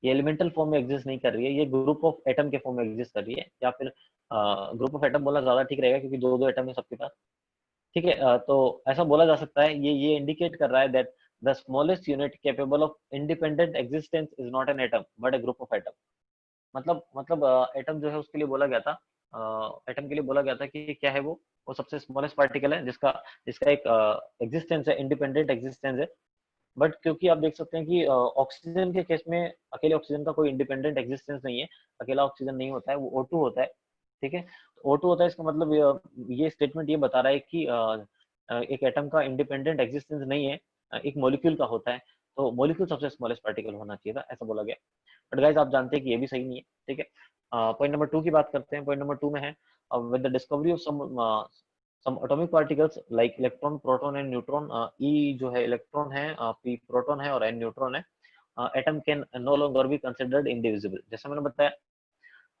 एलिमेंटल फॉर्म में एग्जिस्ट नहीं कर रही है, ये ग्रुप ऑफ एटम के फॉर्म में एग्जिस्ट कर रही है, या फिर ग्रुप ऑफ एटम बोला ज्यादा ठीक रहेगा क्योंकि दो दो एटम है सबके पास। ठीक है, तो ऐसा बोला जा सकता है, ये इंडिकेट कर रहा है that the smallest unit capable of independent existence is not an atom but A group of atom. मतलब एटम जो है उसके लिए बोला गया था, एटम के लिए बोला गया था कि क्या है वो सबसे स्मॉलेस्ट पार्टिकल है जिसका जिसका एक एग्जिस्टेंस है, इंडिपेंडेंट एग्जिस्टेंस है। बट क्योंकि आप देख सकते हैं कि ऑक्सीजन के केस में अकेले ऑक्सीजन का कोई इंडिपेंडेंट एग्जिस्टेंस नहीं है, अकेला ऑक्सीजन नहीं होता है, वो O2 होता है। ठीक है, O2 होता है, इसका मतलब ये स्टेटमेंट ये बता रहा है कि एक एटम का इंडिपेंडेंट एग्जिस्टेंस नहीं है, एक मॉलिक्यूल का होता है। तो मॉलिक्यूल सबसे स्मॉलेस्ट पार्टिकल होना चाहिए था, ऐसा बोला गया। बट गाइस आप जानते हैं कि ये भी सही नहीं है। ठीक है, पॉइंट नंबर 2 की बात करते हैं। पॉइंट नंबर 2 में है with the discovery of some atomic particles like electron, proton and neutron. E जो है इलेक्ट्रॉन है, पी प्रोटॉन है और एन न्यूट्रॉन है। Atom can no longer be considered indivisible. जैसा मैंने बताया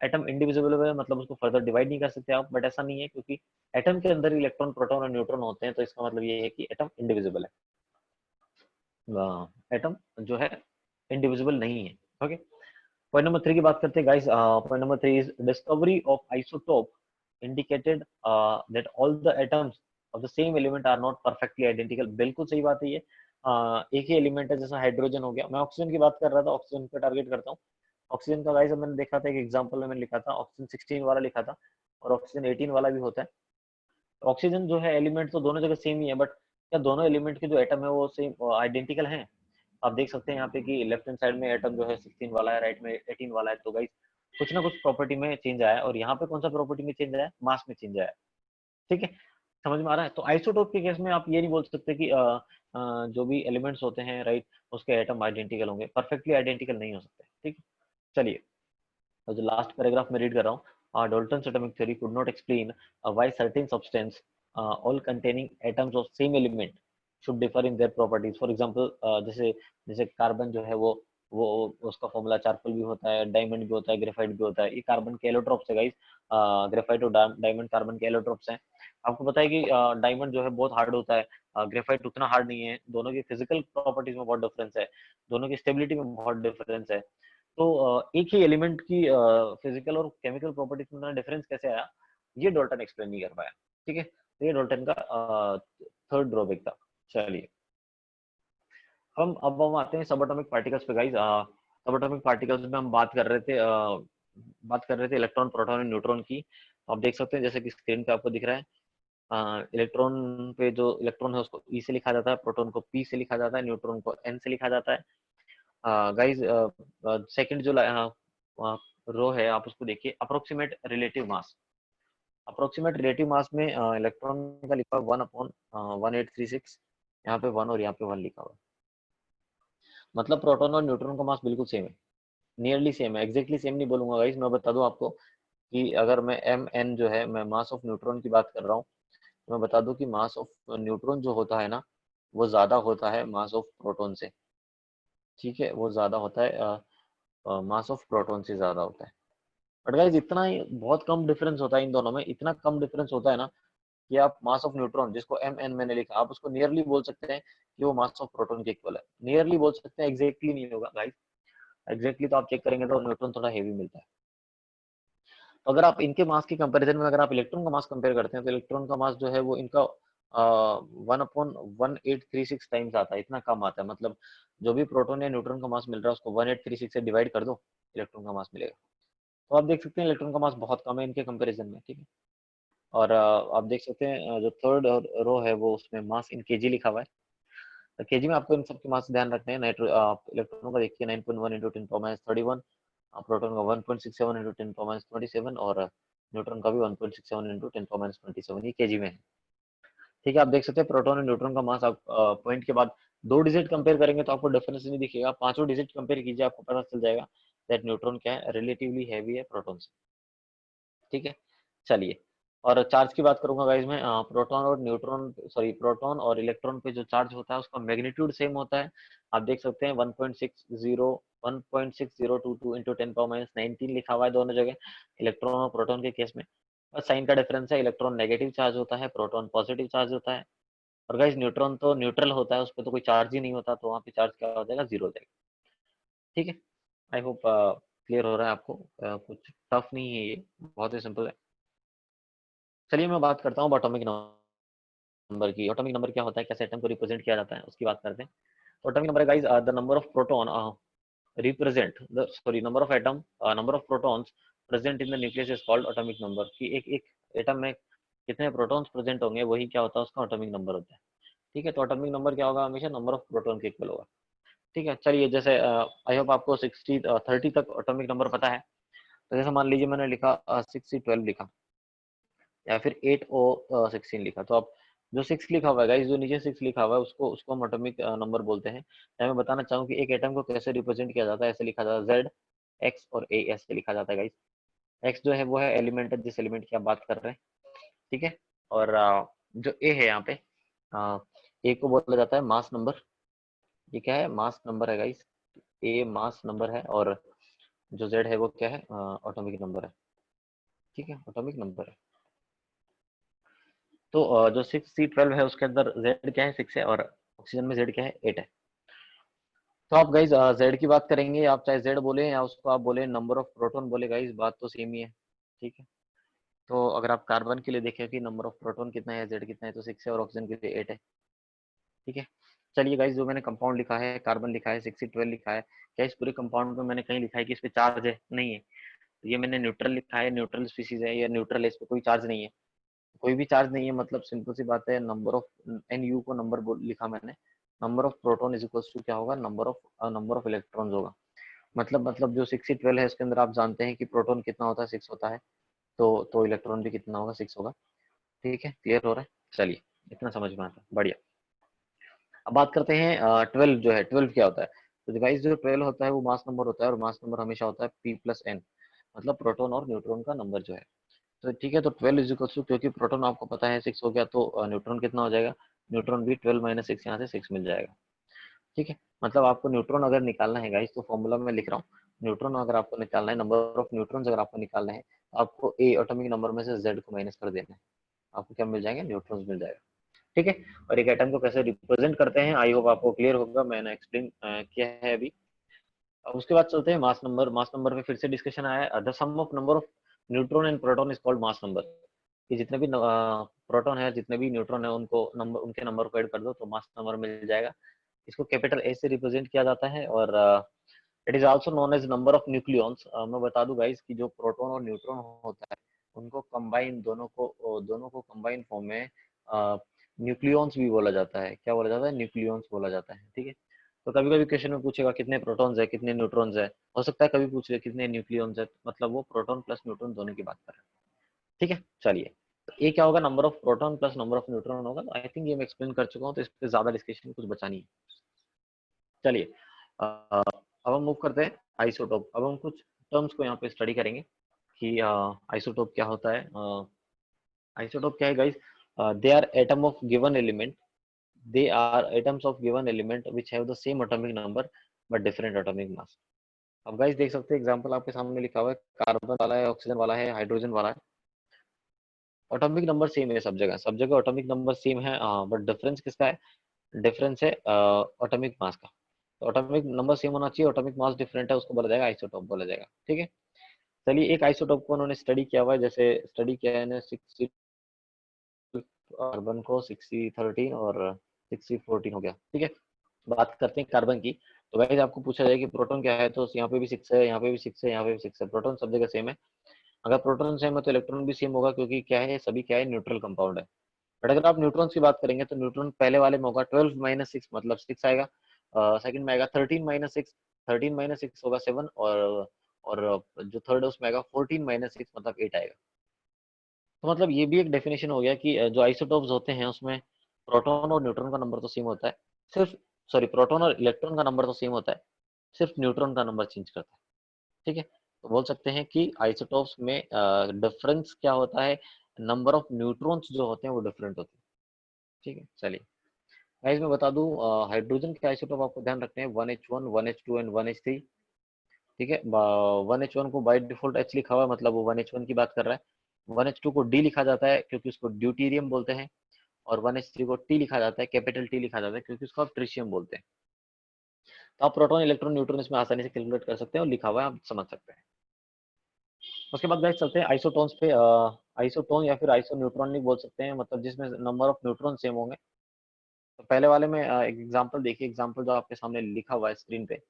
एटम इंडिविजिबल है, मतलब उसको फर्दर डिवाइड नहीं कर सकते आप, बट ऐसा नहीं है क्योंकि एटम के अंदर इलेक्ट्रॉन प्रोटॉन और न्यूट्रॉन होते हैं, तो इसका मतलब ये है कि एटम इंडिविजिबल है, एटम जो है इंडिविजिबल नहीं है। ओके, पॉइंट नंबर 3 की बात करते हैं guys. Point number 3 is discovery of isotope indicated that all the atoms of the same element are not perfectly identical. बिल्कुल सही बात है ये। एक ही एलिमेंट है, जैसा हाइड्रोजन हो गया, मैं ऑक्सीजन की बात कर रहा था, ऑक्सीजन पे टारगेट करता हूँ। ऑक्सीजन का गाइस मैंने देखा था, एक एग्जांपल में मैंने लिखा था, ऑक्सीजन 16 वाला लिखा था और ऑक्सीजन 18 वाला भी होता है। ऑक्सीजन जो है एलिमेंट तो दोनों जगह सेम ही है, बट क्या दोनों एलिमेंट के जो एटम है वो सेम आइडेंटिकल हैं? आप देख सकते हैं यहाँ पे कि लेफ्ट हैंड साइड में एटम जो है 16 वाला है, राइट में 18 वाला है, तो गाइस कुछ ना कुछ प्रॉपर्टी में चेंज आया है, और यहाँ पे कौन सा प्रॉपर्टी में चेंज आया है? मास में चेंज आया है। ठीक है, समझ में आ रहा है? तो आइसोटोप के केस में आप ये नहीं बोल सकते कि जो भी एलिमेंट्स होते हैं, राइट, उसके एटम आइडेंटिकल होंगे, परफेक्टली आइडेंटिकल नहीं हो सकते। ठीक है, चलिए, और जो लास्ट पैराग्राफ में रीड कर रहा हूँ, Dalton's atomic theory could not explain why certain substance all containing atoms of same element should differ in their properties. For example, जैसे जैसे कार्बन जो है वो उसका फॉर्मूला चारकोल भी होता है, डायमंड भी होता है, ग्रेफाइट भी होता है। ये कार्बन के एलोट्रॉप्स है गाइस, ग्रेफाइट और डायमंड कार्बन के एलोट्रॉप्स हैं। आपको पता है कि डायमंड जो है बहुत हार्ड होता है, ग्रेफाइट उतना हार्ड नहीं है। दोनों की फिजिकल प्रॉपर्टीज में बहुत डिफरेंस है, दोनों की स्टेबिलिटी में बहुत डिफरेंस है। तो एक ही एलिमेंट की फिजिकल और केमिकल प्रॉपर्टीज में डिफरेंस कैसे आया, ये डॉल्टन एक्सप्लेन नहीं कर पाया। ठीक है, तो ये डॉल्टन का थर्ड ड्रॉबैक था। चलिए, अब हम आते हैं सब एटॉमिक पार्टिकल्स पे गाइस। सब एटॉमिक पार्टिकल्स में हम बात कर रहे थे इलेक्ट्रॉन, प्रोटॉन और न्यूट्रॉन की। आप देख सकते हैं जैसे कि स्क्रीन पे आपको दिख रहा है, इलेक्ट्रॉन पे जो इलेक्ट्रॉन है उसको ई से लिखा जाता है, प्रोटॉन को पी से लिखा जाता है, न्यूट्रॉन को एन से लिखा जाता है। गाइस, सेकंड जो रो है आप उसको देखिए, approximate relative mass. Approximate relative mass में इलेक्ट्रॉन का लिखा 1/1836, यहाँ पे 1 और यहाँ पे 1 लिखा हुआ है। मतलब प्रोटॉन और न्यूट्रॉन का मास बिल्कुल सेम है, नियरली सेम है, एग्जैक्टली सेम नहीं बोलूंगा गाइस। मैं बता दूं आपको कि अगर मैं एम एन जो है, मैं मास ऑफ न्यूट्रॉन की बात कर रहा हूँ, तो मैं बता दूं कि मास ऑफ न्यूट्रॉन जो होता है ना, वो ज्यादा होता है मास ऑफ प्रोटॉन से। ठीक है, वो ज्यादा होता है, मास ऑफ प्रोटॉन से ज्यादा होता है। बट गाइस इतना ही बहुत कम डिफरेंस होता है इन दोनों में, इतना कम डिफरेंस होता है ना कि आप मास ऑफ न्यूट्रॉन जिसको एम एन मैंने लिखा, आप उसको नियरली बोल सकते हैं कि वो मास ऑफ प्रोटॉन के इक्वल है। नियरली बोल सकते हैं, एग्जैक्टली नहीं होगा गाइस। एग्जैक्टली तो आप चेक करेंगे तो न्यूट्रॉन थोड़ा हेवी मिलता है। तो अगर आप इनके मास के कंपैरिजन में अगर आप इलेक्ट्रॉन का मास कंपेयर करते हैं, तो इलेक्ट्रॉन का मास जो है वो इनका 1/1836 टाइम्स आता है, इतना कम आता है। मतलब जो भी प्रोटॉन या न्यूट्रॉन का मास मिल रहा है उसको 1836 से डिवाइड कर दो, इलेक्ट्रॉन का मास मिलेगा। तो आप देख सकते हैं इलेक्ट्रॉन का मास बहुत कम है इनके कंपैरिजन में। ठीक है, और आप देख सकते हैं जो थर्ड रो है वो उसमें मास इन केजी लिखा हुआ है। तो केजी में आपको इन सबके मास ध्यान रखने हैं। आप इलेक्ट्रॉनों का देखिए 9.1 इंटू 10⁻31, प्रोटॉन का 1.67 इंटू 10⁻27 और न्यूट्रॉन का भी 1.67 इंटू 10⁻27, ये केजी में है। ठीक है, आप देख सकते हैं प्रोटॉन और न्यूट्रॉन का मास आप पॉइंट के बाद दो डिजिट कंपेयर करेंगे तो आपको डिफरेंस नहीं दिखेगा, पांचों डिजिट कंपेयर कीजिए, आपको पता चल जाएगा दैट न्यूट्रॉन क्या है, रिलेटिवली हैवी है प्रोटॉन से। ठीक है, चलिए, और चार्ज की बात करूंगा गाइस मैं। प्रोटॉन और न्यूट्रॉन, सॉरी, प्रोटॉन और इलेक्ट्रॉन पे जो चार्ज होता है उसका मैग्नीट्यूड सेम होता है। आप देख सकते हैं 1.6022 इंटू 10⁻19 लिखा हुआ है दोनों जगह, इलेक्ट्रॉन और प्रोटॉन के केस में। बस साइन का डिफरेंस है, इलेक्ट्रॉन नेगेटिव चार्ज होता है, प्रोटॉन पॉजिटिव चार्ज होता है। और गाइस न्यूट्रॉन तो न्यूट्रल होता है, उस पर तो कोई चार्ज ही नहीं होता, तो वहाँ पे चार्ज क्या हो जाएगा, जीरो हो जाएगा। ठीक है, आई होप क्लियर हो रहा है आपको। कुछ टफ नहीं है ये, बहुत ही सिंपल है। चलिए मैं बात करता हूँ एटॉमिक नंबर की। एटॉमिक नंबर क्या होता है, कैसे एटम को रिप्रेजेंट किया जाता है, उसकी बात करते हैं। तो atomic number guys, the number of proton represent the, sorry, number of atom, number of protons present in the nucleus is called atomic number. कि एक एक एटम में कितने प्रोटॉन्स प्रेजेंट होंगे वही क्या होता है, उसका एटॉमिक नंबर होता है। ठीक है, तो एटॉमिक नंबर क्या होगा, हमेशा नंबर ऑफ प्रोटॉन के इक्वल होगा। ठीक है, चलिए, जैसे आई होप आपको 30 तक एटॉमिक नंबर पता है। तो जैसे मान लीजिए मैंने लिखा 6C12 लिखा, या फिर 8O16 लिखा, तो आप जो 6 लिखा हुआ है गाइस, जो नीचे 6 लिखा हुआ है उसको उसको हम एटॉमिक नंबर बोलते हैं। मैं बताना चाहूँ कि एक एटम को कैसे रिप्रेजेंट किया जाता है, ऐसे लिखा जाता है, जेड एक्स और ए ऐसे लिखा जाता है गाइस। एक्स जो है वो है एलिमेंट है, जिस एलिमेंट की आप बात कर रहे हैं। ठीक है, और जो ए है यहाँ पे, ए को बोला जाता है मास नंबर। ये क्या है, मास नंबर है गाइस। ए मास नंबर है और जो जेड है वो क्या है, एटॉमिक नंबर है। ठीक है, एटॉमिक नंबर है। तो जो 6C12 है उसके अंदर जेड क्या है, 6 है, और ऑक्सीजन में जेड क्या है, 8 है। तो आप गाइज जेड की बात करेंगे, आप चाहे जेड बोले या उसको आप बोले नंबर ऑफ प्रोटॉन बोले, गाइज बात तो सेम ही है। ठीक है, तो अगर आप कार्बन के लिए देखें कि नंबर ऑफ प्रोटॉन कितना है, जेड कितना है, तो 6 है, और ऑक्सीजन के लिए 8 है। ठीक है, चलिए गाइज, जो मैंने कंपाउंड लिखा है, कार्बन लिखा है, 6C12 लिखा है, क्या इस पूरे कंपाउंड में मैंने कहीं लिखा है कि इस पे चार्ज है? नहीं है। तो ये मैंने न्यूट्रल लिखा है, न्यूट्रल स्पीसीज है, या न्यूट्रल है, इस पे कोई चार्ज नहीं है। कोई भी चार्ज नहीं है, मतलब सिंपल सी बात है, नंबर ऑफ एन यू को नंबर लिखा मैंने, number of proton is equal to क्या होगा, नंबर ऑफ इलेक्ट्रॉन्स होगा। मतलब जो 6C12 है इसके अंदर आप जानते हैं कि प्रोटॉन कितना होता है, 6 होता है। तो इलेक्ट्रॉन भी कितना होगा, 6 होगा। ठीक है, क्लियर हो रहा है? चलिए, इतना समझ में आता है, बढ़िया। अब बात करते हैं 12 जो है, 12 क्या होता है। तो डिवाइस जो 12 होता है वो मास नंबर होता है, और मास नंबर हमेशा होता है P+N, मतलब प्रोटॉन और न्यूट्रॉन का नंबर जो है। तो ठीक है, तो 12 इज इक्वल टू, क्योंकि प्रोटॉन आपको पता है 6 हो गया, तो न्यूट्रॉन कितना हो जाएगा, न्यूट्रॉन भी 12 - 6, यहाँ से 6 मिल जाएगा। ठीक है, मतलब आपको न्यूट्रॉन अगर निकालना है गाइस, तो फॉर्मूला में लिख रहा हूँ, न्यूट्रॉन अगर आपको निकालना है, नंबर ऑफ न्यूट्रॉन्स अगर आपको निकालना है, तो आपको ए एटॉमिक नंबर में से जेड को माइनस कर देना है, आपको क्या मिल जाएंगे, न्यूट्रॉन्स मिल जाएगा। ठीक है, और एक एटम को कैसे रिप्रेजेंट करते हैं, आई होप आपको क्लियर होगा, मैंने एक्सप्लेन किया है अभी। अब उसके बाद चलते हैं मास नंबर। मास नंबर पे फिर से डिस्कशन आया है, the sum of number of neutron and proton is called mass number. कि जितने भी प्रोटॉन है, जितने भी न्यूट्रॉन है, उनको नंबर, उनके नंबर को ऐड कर दो तो मास नंबर मिल जाएगा। इसको कैपिटल ए से रिप्रेजेंट किया जाता है, और it is also known as number of nucleons. मैं बता दूं गाइस कि जो प्रोटॉन और न्यूट्रॉन होता है, उनको कंबाइन, दोनों को कंबाइन फॉर्म में न्यूक्लियॉन्स भी बोला जाता है। क्या बोला जाता है, न्यूक्लियॉन्स बोला जाता है। ठीक है, तो कभी कभी क्वेश्चन में पूछेगा कितने प्रोटॉन्स है, कितने न्यूट्रॉन्स है, हो सकता है कभी पूछ ले कितने न्यूक्लियॉन्स है, मतलब वो प्रोटॉन प्लस न्यूट्रॉन दोनों की बात कर रहे हैं। ठीक है, चलिए, तो ये क्या होगा, number of proton plus number of neutron होगा। आई थिंक ये मैं एक्सप्लेन कर चुका हूँ, तो इस पर ज्यादा डिस्कशन कुछ बचा नहीं है। चलिए, अब हम मूव करते हैं आइसोटोप। अब हम कुछ टर्म्स को यहाँ पे स्टडी करेंगे कि आइसोटोप क्या होता है। आइसोटोप क्या है guys, they are atom of given element, they are atoms of given element which have the same atomic number but different atomic mass. अब गाइस देख सकते हैं, एग्जांपल आपके सामने लिखा हुआ है, कार्बन वाला है, ऑक्सीजन वाला है, हाइड्रोजन वाला है, एटॉमिक नंबर सेम है सब जगह एटॉमिक नंबर सेम है, बट डिफरेंस किसका है, डिफरेंस है एटॉमिक मास का। तो एटॉमिक नंबर सेम होना चाहिए, एटॉमिक मास डिफरेंट है, उसको बोला जाएगा आइसोटोप बोला जाएगा। ठीक है, चलिए, एक आइसोटोप को उन्होंने स्टडी किया हुआ है, जैसे स्टडी किया है 60 कार्बन को, 60 13 और 60 14 हो गया। ठीक है, बात करते हैं कार्बन की। तो वैसे आपको पूछा जाए कि प्रोटॉन क्या है, तो यहाँ पे भी 6 है, यहाँ पे भी 6 है, यहाँ पे भी 6 है, प्रोटॉन सब जगह सेम है। अगर प्रोटॉन सेम है तो इलेक्ट्रॉन भी सेम होगा, क्योंकि क्या है, सभी क्या है, न्यूट्रल कंपाउंड है। बट अगर आप न्यूट्रॉन्स की बात करेंगे, तो न्यूट्रॉन पहले वाले में होगा 12 - 6, मतलब 6 आएगा। सेकंड में आएगा 13 - 6, 13 - 6 होगा 7, और जो थर्ड है उसमें आएगा 14 - 6, मतलब 8 आएगा। तो मतलब ये भी एक डेफिनेशन हो गया कि जो आइसोटोप्स होते हैं उसमें प्रोटॉन और न्यूट्रॉन का नंबर तो सेम होता है, सिर्फ, सॉरी, प्रोटॉन और इलेक्ट्रॉन का नंबर तो सेम होता है, सिर्फ न्यूट्रॉन का नंबर चेंज करता है। ठीक है, तो बोल सकते हैं कि आइसोटोप्स में डिफरेंस क्या होता है, नंबर ऑफ न्यूट्रॉन्स जो होते हैं वो डिफरेंट होते हैं। ठीक है, चलिए गाइस, मैं बता दूं, हाइड्रोजन के आइसोटोप आपको ध्यान रखने हैं, 1H1, 1H2 एंड 1H3। ठीक है, 1H1 को बाय डिफॉल्ट H लिखा हुआ है, मतलब वो 1H1 की बात कर रहा है। 1H2 को D लिखा जाता है क्योंकि उसको ड्यूटीरियम बोलते हैं, और 1H3 को T लिखा जाता है, कैपिटल T लिखा जाता है, क्योंकि उसको आप ट्रिशियम बोलते हैं। तो आप प्रोटॉन, इलेक्ट्रॉन, न्यूट्रॉन इसमें आसानी से कैलकुलेट कर सकते हैं, और लिखा हुआ है, आप समझ सकते हैं। उसके बाद गाइस चलते हैं आइसोटोन्स पे। आइसोटोन या फिर आइसो न्यूट्रॉनिक बोल सकते हैं, मतलब जिसमें नंबर ऑफ न्यूट्रॉन सेम होंगे। तो पहले वाले में एक एग्जांपल देखिए, एग्जांपल जो आपके सामने लिखा हुआ है स्क्रीन पे,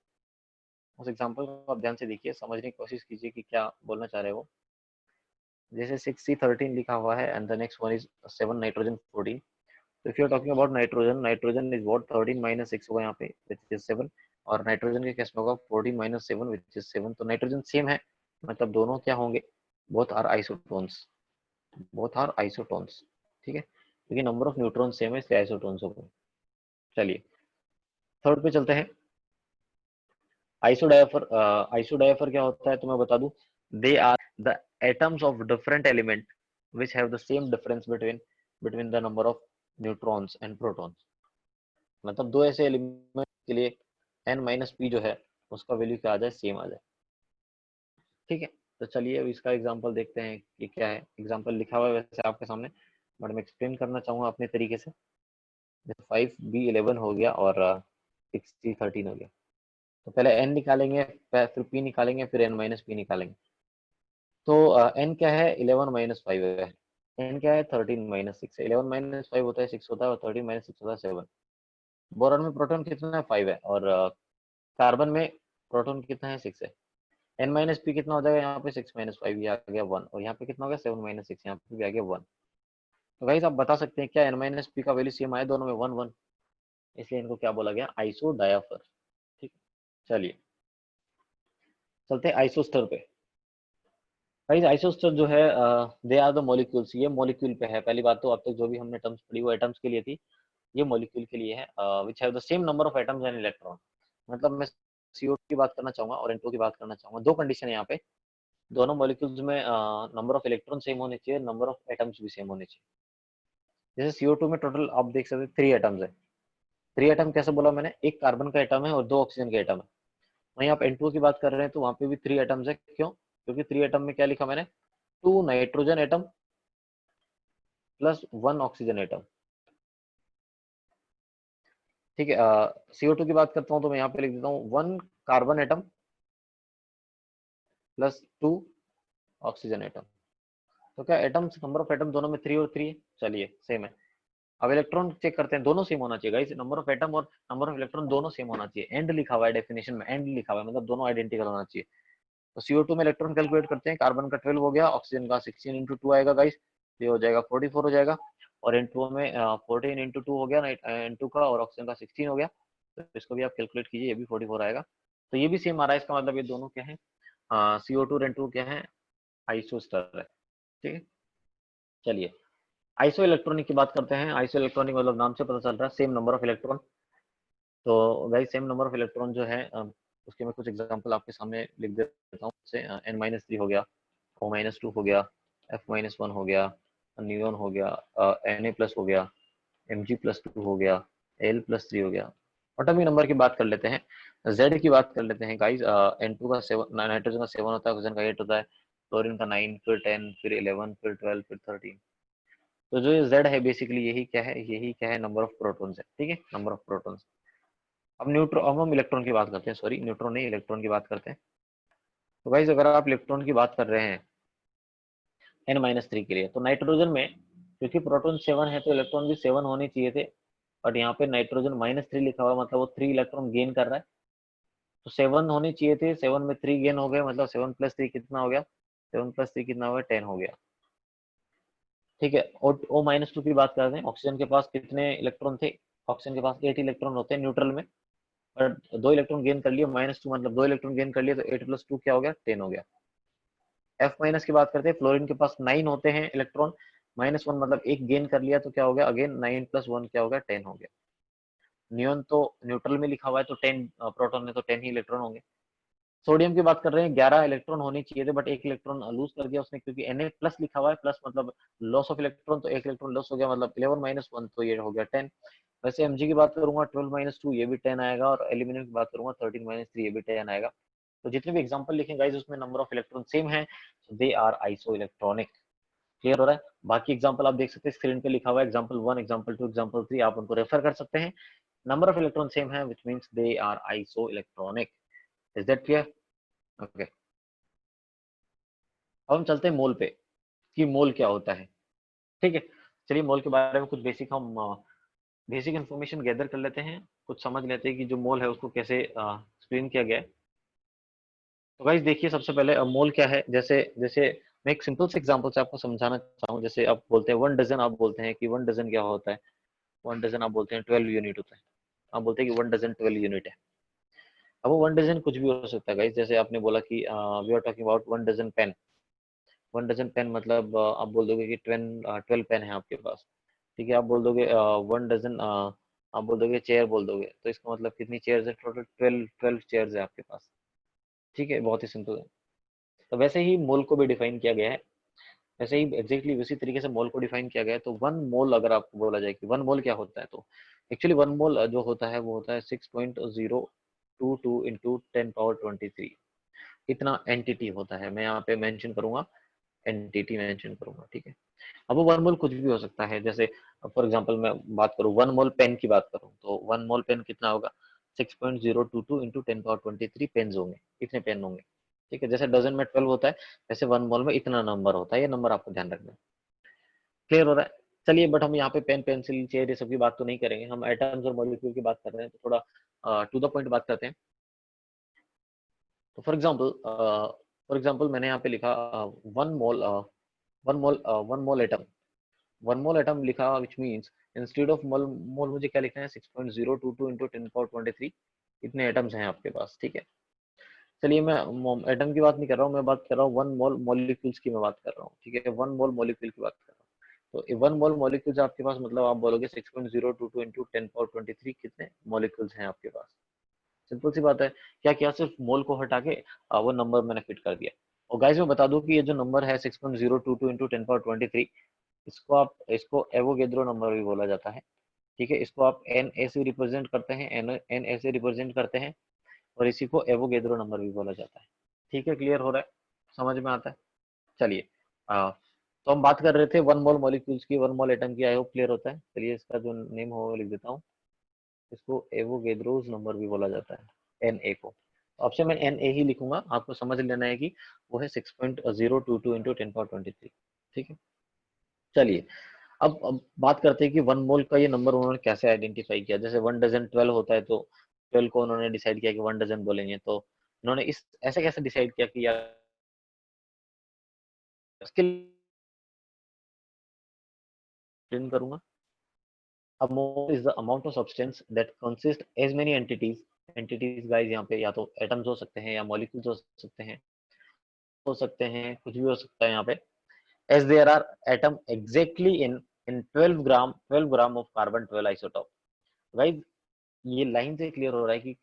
उस एग्जांपल को आप ध्यान से देखिए, समझने की कोशिश कीजिए कि क्या बोलना चाह रहे हो। जैसे 6C13 लिखा हुआ है, and the next one is 7 nitrogen 14। तो if you are talking about nitrogen, nitrogen is what, 13 - 6 होगा यहाँ पे, विच इज 7। और नाइट्रोजन के केस में होगा 14 - 7, विच इज 7। तो नाइट्रोजन सेम है, मतलब दोनों क्या होंगे, both are isotones, both are isotones. ठीक है, क्योंकि नंबर ऑफ न्यूट्रॉन सेम है, इसलिए आइसोटोन्स हो गए। चलिए, थर्ड पे चलते हैं, आइसोडायफर। आइसोडायफर क्या होता है, तो मैं बता दूं, they are the atoms of different element which have the same difference between the number of neutrons and protons। मतलब दो ऐसे एलिमेंट के लिए n - p जो है, उसका वैल्यू क्या आ जाए, सेम आ जाए। ठीक है, तो चलिए अब इसका एग्जांपल देखते हैं कि क्या है। एग्जांपल लिखा हुआ है वैसे आपके सामने, बट मैं एक्सप्लेन करना चाहूंगा अपने तरीके से। जैसे 5b11 हो गया और 6c13 हो गया। तो पहले n निकालेंगे, फिर p निकालेंगे, फिर n माइनस p निकालेंगे। तो n क्या है, 11 माइनस 5 है। n क्या है, 13 माइनस 6 है। 11 माइनस 5 होता है 6 होता है, और 13 माइनस 6 होता है 7। बोरॉन में प्रोटॉन कितना है, 5 है, और कार्बन में प्रोटॉन कितना है, 6 है। n माइनस पी कितना हो जाएगा यहाँ पे, 6 माइनस 5, ये आ गया 1, और यहाँ पे कितना हो गया, 7 माइनस 6, यहाँ पे भी आ गया 1। तो गाइस आप बता सकते हैं क्या n माइनस पी का वैल्यू सेम आया दोनों में, 1 1, इसलिए इनको क्या बोला गया, आइसो डायाफर। ठीक, चलिए चलते हैं आइसोस्टर पे। गाइस आइसोस्टर जो है, दे आर द मॉलिक्यूल्स, ये मॉलिक्यूल पे है। पहली बात तो अब तक जो भी हमने टर्म्स पढ़ी वो एटम्स के लिए थी, ये मॉलिक्यूल के लिए है, विच have the same number of atoms and electron. मतलब मैं CO2 की बात करना चाहूंगा और N2 की बात करना चाहूंगा। दो कंडीशन है यहाँ पे, दोनों मॉलिक्यूल्स में नंबर ऑफ इलेक्ट्रॉन सेम होने चाहिए, नंबर ऑफ एटम्स भी सेम होने चाहिए। जैसे CO2 में टोटल आप देख सकते हैं 3 एटम्स है। 3 एटम कैसे बोला मैंने, एक कार्बन का एटम है और 2 ऑक्सीजन के एटम है। वहीं आप N2 की बात कर रहे हैं तो वहां पे भी 3 एटम्स है। क्यों, क्योंकि 3 एटम में क्या लिखा मैंने, 2 nitrogen atom plus 1 oxygen atom. ठीक है, CO2 की बात करता हूँ तो मैं यहाँ पे लिख देता हूँ 1 carbon atom plus 2 oxygen atom. तो क्या एटम्स, नंबर ऑफ एटम दोनों में 3 और 3 है, चलिए सेम है। अब इलेक्ट्रॉन चेक करते हैं, दोनों सेम होना चाहिए गाइस, नंबर ऑफ एटम और नंबर ऑफ इलेक्ट्रॉन दोनों सेम होना चाहिए। एंड लिखा हुआ है डेफिनेशन में, एंड लिखा हुआ है मतलब दोनों आइडेंटिकल होना चाहिए। तो CO2 में इलेक्ट्रॉन कैलकुलेट करते हैं, कार्बन का 12 हो गया, ऑक्सीजन का 16 इंटू 2 आएगा गाइस, ये हो जाएगा 44 हो जाएगा। और N2 में 14 इंटू 2 हो गया N2 का, और ऑक्सीजन का 16 हो गया, तो इसको भी आप कैलकुलेट कीजिए, ये भी 44 आएगा। तो ये भी सेम आ रहा है, इसका मतलब ये दोनों क्या है, CO2 और N2 क्या है, आइसोस्टर है। ठीक है, चलिए आइसो इलेक्ट्रॉनिक की बात करते हैं। आइसो इलेक्ट्रॉनिक मतलब नाम से पता चल रहा है सेम नंबर ऑफ इलेक्ट्रॉन। तो guys same number of electron जो है, उसके मैं कुछ एग्जांपल आपके सामने लिख देता हूँ। जैसे N-3 हो गया, O-2 हो गया, F-1 हो गया, नियोन हो गया, Na+ हो गया, Mg+2 हो गया, Al+3 हो गया। एटॉमिक नंबर की बात कर लेते हैं, Z की बात कर लेते हैं गाइस। N2 का 7, नाइट्रोजन का 7 होता है, ऑक्सीजन का 8 होता है, क्लोरीन का 9, फिर 10, फिर 11, फिर 12, फिर 13। तो जो ये Z है बेसिकली यही क्या है, यही क्या है, नंबर ऑफ प्रोटॉन्स है। ठीक है, नंबर ऑफ प्रोटॉन्स। अब न्यूट्रॉन, अब हम इलेक्ट्रॉन की बात करते हैं, सॉरी न्यूट्रॉन नहीं, इलेक्ट्रॉन की बात करते हैं। तो गाइस अगर आप इलेक्ट्रॉन की बात कर रहे हैं N-3 के लिए, तो नाइट्रोजन में क्योंकि प्रोटॉन 7 है तो इलेक्ट्रॉन भी 7 होने चाहिए थे, बट यहाँ पे नाइट्रोजन -3 लिखा हुआ, मतलब वो 3 इलेक्ट्रॉन गेन कर रहा है। तो 7 होने चाहिए थे, 7 में 3 गेन हो गए, मतलब 7 + 3 कितना हो गया, 7 + 3 कितना हो गया, 10 हो गया। ठीक है, और O-2 की बात करते हैं, ऑक्सीजन के पास कितने इलेक्ट्रॉन थे, ऑक्सीजन के पास 8 इलेक्ट्रॉन होते हैं न्यूट्रल में, और 2 इलेक्ट्रॉन गेन कर लिए, -2 मतलब 2 इलेक्ट्रॉन गेन कर लिए, तो 8 + 2 क्या हो गया, 10 हो गया। F- की बात करते हैं, फ्लोरीन के पास 9 होते हैं इलेक्ट्रॉन, -1 मतलब एक गेन कर लिया, तो क्या हो गया, अगेन 9 + 1 क्या हो गया, 10 हो गया। नियोन तो न्यूट्रल में लिखा हुआ है, तो 10 प्रोटॉन है, तो 10 ही इलेक्ट्रॉन होंगे। सोडियम की बात कर रहे हैं, 11 इलेक्ट्रॉन होने चाहिए थे, बट एक इलेक्ट्रॉन लूज कर दिया उसने, क्योंकि Na+ लिखा हुआ है, प्लस मतलब लॉस ऑफ इलेक्ट्रॉन, तो एक इलेक्ट्रॉन लॉस हो गया, मतलब 11 - 1, तो ये हो गया 10। वैसे Mg की बात करूंगा, 12 - 2 ये भी 10 आएगा, और एल्यूमिनियम की बात करूंगा 13 - 3 ये भी 10 आएगा। तो जितने भी एग्जांपल लिखे गाइस उसमें नंबर ऑफ इलेक्ट्रॉन सेम है, they are isoelectronic. Clear हो रहा है, बाकी एग्जांपल आप देख सकते हैं स्क्रीन पे लिखा हुआ है, एग्जांपल 1, एग्जांपल 2, एग्जांपल 3, आप उनको रेफर कर सकते हैं। नंबर ऑफ इलेक्ट्रॉन सेम है, which means they are isoelectronic. Is that clear? Okay, अब हम चलते हैं मोल पे, कि मोल क्या होता है। ठीक है, चलिए मोल के बारे में कुछ बेसिक हम बेसिक इन्फॉर्मेशन गैदर कर लेते हैं, कुछ समझ लेते हैं कि जो मोल है उसको कैसे एक्सप्लेन किया गया है। तो गाइस देखिए, सबसे पहले मोल क्या है, जैसे जैसे मैं एक सिंपल से एग्जांपल से आपको समझाना चाहूँ। जैसे आप बोलते हैं 1 डजन, आप बोलते हैं कि 1 डजन क्या होता है, 1 डजन आप बोलते हैं 12 यूनिट होता है, आप बोलते हैं कि 1 डजन 12 यूनिट है। अब वो 1 डजन कुछ भी हो सकता है गाइस, जैसे आपने बोला कि we are talking about 1 dozen pen. 1 dozen pen मतलब आप बोल दोगे कि 12 पेन है आपके पास। ठीक है, आप बोल दोगे 1 डजन, आप बोल दोगे चेयर बोल दोगे, तो इसका मतलब कितनी चेयर्स है, टोटल 12 चेयर्स है आपके पास। ठीक है, बहुत ही सिंपल है। तो वैसे ही मोल को भी डिफाइन किया गया है, वैसे ही एग्जैक्टली उसी तरीके से मोल को डिफाइन किया गया है। तो 1 मोल अगर आपको बोला जाए कि 1 मोल क्या होता है, तो एक्चुअली 1 मोल जो होता है वो होता है 6.0 0.22 इंटू 10^23 इतना एंटिटी होता है। मैं यहाँ पे मेंशन करूंगा, एंटिटी मेंशन करूंगा, ठीक है। अब वो 1 मोल कुछ भी हो सकता है, जैसे फॉर एग्जांपल मैं बात करूं 1 मोल पेन की बात करूं तो 1 मोल पेन कितना होगा, 6.022 इंटू 10^23 पेन्स होंगे, इतने पेन होंगे, ठीक है। जैसे डजन में 12 होता है, वैसे 1 मोल में इतना नंबर होता है, ये नंबर आपको ध्यान रखना है। क्लियर हो रहा है? चलिए, बट हम यहाँ पे पेन पेंसिल चेयर ये सब की बात तो नहीं करेंगे, हम एटम्स और मॉलिक्यूल की बात कर रहे हैं, तो थोड़ा टू द पॉइंट बात करते हैं। तो फॉर एग्जाम्पल मैंने यहाँ पे लिखा one mole one mole atom, 1 mole atom लिखा, which means instead of mole mole मुझे क्या लिखना है, 6.022 इंटू 10^23 इतने एटम्स हैं आपके पास, ठीक है। चलिए, मैं एटम की बात नहीं कर रहा हूँ, मैं बात कर रहा हूँ 1 मोल मॉलिक्यूल्स की मैं बात कर रहा हूँ, ठीक है। 1 मोल मॉलिक्यूल की बात कर रहा हूँ, तो 1 मोल मॉलिक्यूल्स आपके पास, मतलब आप बोलोगे 6.022 इंटू 10^23 कितने मॉलिक्यूल्स हैं आपके पास। सिंपल सी बात है, क्या किया, सिर्फ मोल को हटा के वो नंबर मैंने फिट कर दिया। और गाइस मैं बता दूं कि ये जो नंबर है 6.022 इंटू 10^23, इसको एवोगेड्रो नंबर भी बोला जाता है, ठीक है। इसको आप एन ए से रिप्रेजेंट करते हैं, एन ए से रिप्रेजेंट करते हैं, और इसी को एवोगेड्रो नंबर भी बोला जाता है, ठीक है। क्लियर हो रहा है, समझ में आता है? चलिए, तो हम बात कर रहे थे 1 मोल मॉलिक्यूल्स की, 1 मोल एटम की, आई होप क्लियर होता है। चलिए, इसका जो नेम हो वो लिख देता हूँ, इसको एवोगेड्रोस नंबर भी बोला जाता है, एन ए को। ऑप्शन में एन ए ही लिखूंगा, आपको समझ लेना है कि वो है 6.022 इंटू 10^23, ठीक है। चलिए, अब बात करते हैं कि 1 मोल का ये नंबर उन्होंने कैसे आइडेंटिफाई किया। जैसे 1 डजन 12 होता है, तो 12 को उन्होंने डिसाइड किया कि 1 डजन बोलेंगे, तो उन्होंने इस ऐसे कैसे डिसाइड किया कि यार इसके लिए करूंगा। अब mole is the amount of substance that consist as many entities, entities guys यहाँ पे या तो एटम्स हो सकते हैं, या मॉलिक्यूल्स हो सकते हैं, कुछ भी हो सकता है यहाँ पे, as there are atom exactly in 12 gram of carbon 12 isotope. Guys ये लाइन से क्लियर हो रहा है कि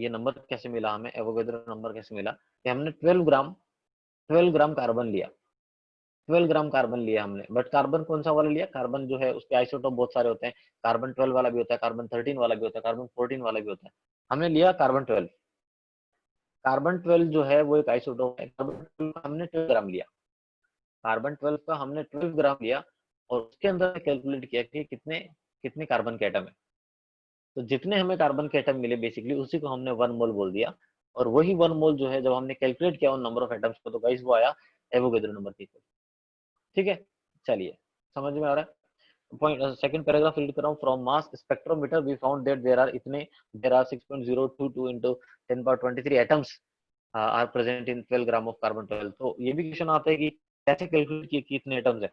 ये नंबर कैसे मिला हमें, एवोगेड्रो नंबर कैसे मिला, कि हमने 12 ग्राम कार्बन लिया, 12 ग्राम कार्बन लिया हमने। बट कार्बन कौन सा वाला लिया, कार्बन जो है उसके आइसोटोप बहुत सारे होते हैं, कार्बन 12 वाला भी होता है, कार्बन 13 वाला भी होता है, कार्बन 14 वाला भी होता है। हमने लिया कार्बन 12, कार्बन 12 जो है वो एक आइसोटोप है, कार्बन 12 का हमने 12 ग्राम लिया, कार्बन 12 का हमने 12 ग्राम लिया, और उसके अंदर कैलकुलेट किया कि कितने कितने कार्बन के एटम है। तो जितने हमें कार्बन के एटम मिले बेसिकली उसी को हमने 1 मोल बोल दिया। और वही 1 मोल जो है जब हमने कैलकुलेट किया उन नंबर ऑफ एटम्स को, तो गाइस वो आया एवोगेड्रो नंबर की, ठीक है। चलिए, समझ में आ रहा है? पॉइंट सेकंड पैराग्राफ रीड कर रहा हूँ, from mass spectrometer we found that there are 6.022 into 10^23 atoms are present in 12 gram of carbon 12। तो ये भी क्वेश्चन आता है कि कैसे कैलकुलेट किए कि कितने एटम्स है,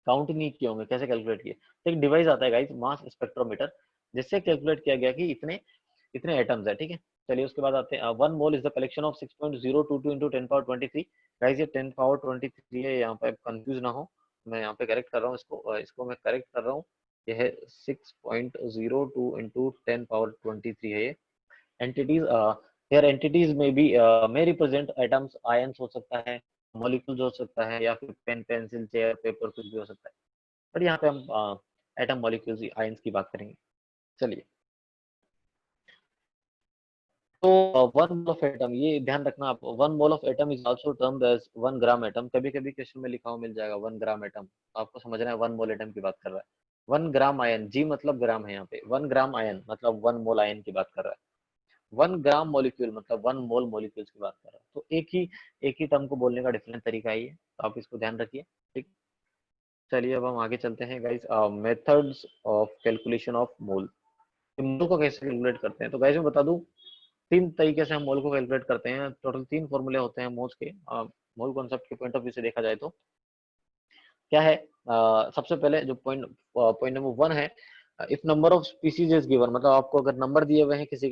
काउंट नहीं किए होंगे, कैसे कैलकुलेट किए। तो एक डिवाइस आता है गाइस, मास स्पेक्ट्रोमीटर, जिससे कैलकुलेट किया गया कि इतने इतने एटम्स है, ठीक है। चलिए, उसके बाद आते हैं 1 मोल is the collection of 6.022 into 10^23। Guys ये 10^23 है, यहाँ पे कंफ्यूज ना हो, मैं यहाँ पे करेक्ट कर रहा हूँ इसको, इसको मैं करेक्ट कर रहा हूँ, ये है 6.02 into 10^23 है ये। एंटिटीज यार, एंटिटीज में भी may रिप्रेजेंट एटम्स, आयंस हो सकता है, मॉलिक्यूल्स हो सकता है, या फिर पेन पेंसिल चेयर पेपर कुछ भी हो सकता है। बट यहाँ पे हम एटम मॉलिक्यूल्स आयंस की बात करेंगे। चलिए, तो 1 मोल ऑफ एटम, ये ध्यान रखना आप, 1 mole of atom is also termed as 1 gram atom. कभी कभी क्वेश्चन में लिखा हुआ मिल जाएगा 1 ग्राम एटम, आपको समझना है 1 मोल एटम की बात कर रहा है। 1 ग्राम आयन, जी मतलब ग्राम है यहाँ पे, 1 ग्राम आयन मतलब 1 मोल आयन की बात कर रहा है। 1 ग्राम मॉलिक्यूल मतलब 1 मोल मॉलिक्यूल्स की बात कर रहा है। तो एक ही टर्म को बोलने का डिफरेंट तरीका है ये, तो आप इसको ध्यान रखिए, ठीक। चलिए, अब हम आगे चलते हैं guys, methods of calculation of mole. Mole को कैसे कैलकुलेट करते हैं, तो गाइस मैं बता दूं, 3 तरीके से हम मोल को कैलकुलेट करते हैं। टोटल 3 फॉर्मूले होते हैं मोल्स के, मोल कॉन्सेप्ट के पॉइंट ऑफ व्यू से देखा जाए तो क्या है। सबसे पहले जो पॉइंट नंबर 1 है, if number of species is given, मतलब आपको अगर नंबर दिए हुए हैं किसी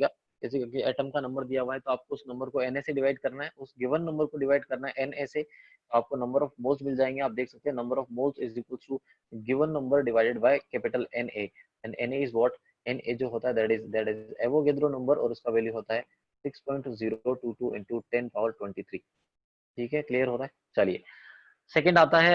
एटम का नंबर दिया हुआ है, तो आपको उस नंबर को Na से डिवाइड करना है, उस गिवन नंबर को डिवाइड करना है Na से, तो आपको नंबर ऑफ मोल्स मिल जाएंगे। आप देख सकते हैं number of moles is equal to given number divided by capital Na, and Na is what, Na जो होता है दैट इज एवोगेड्रो नंबर, और उसका वैल्यू होता है 6.022 into 10^23, ठीक है। क्लियर हो रहा है? चलिए, सेकंड आता है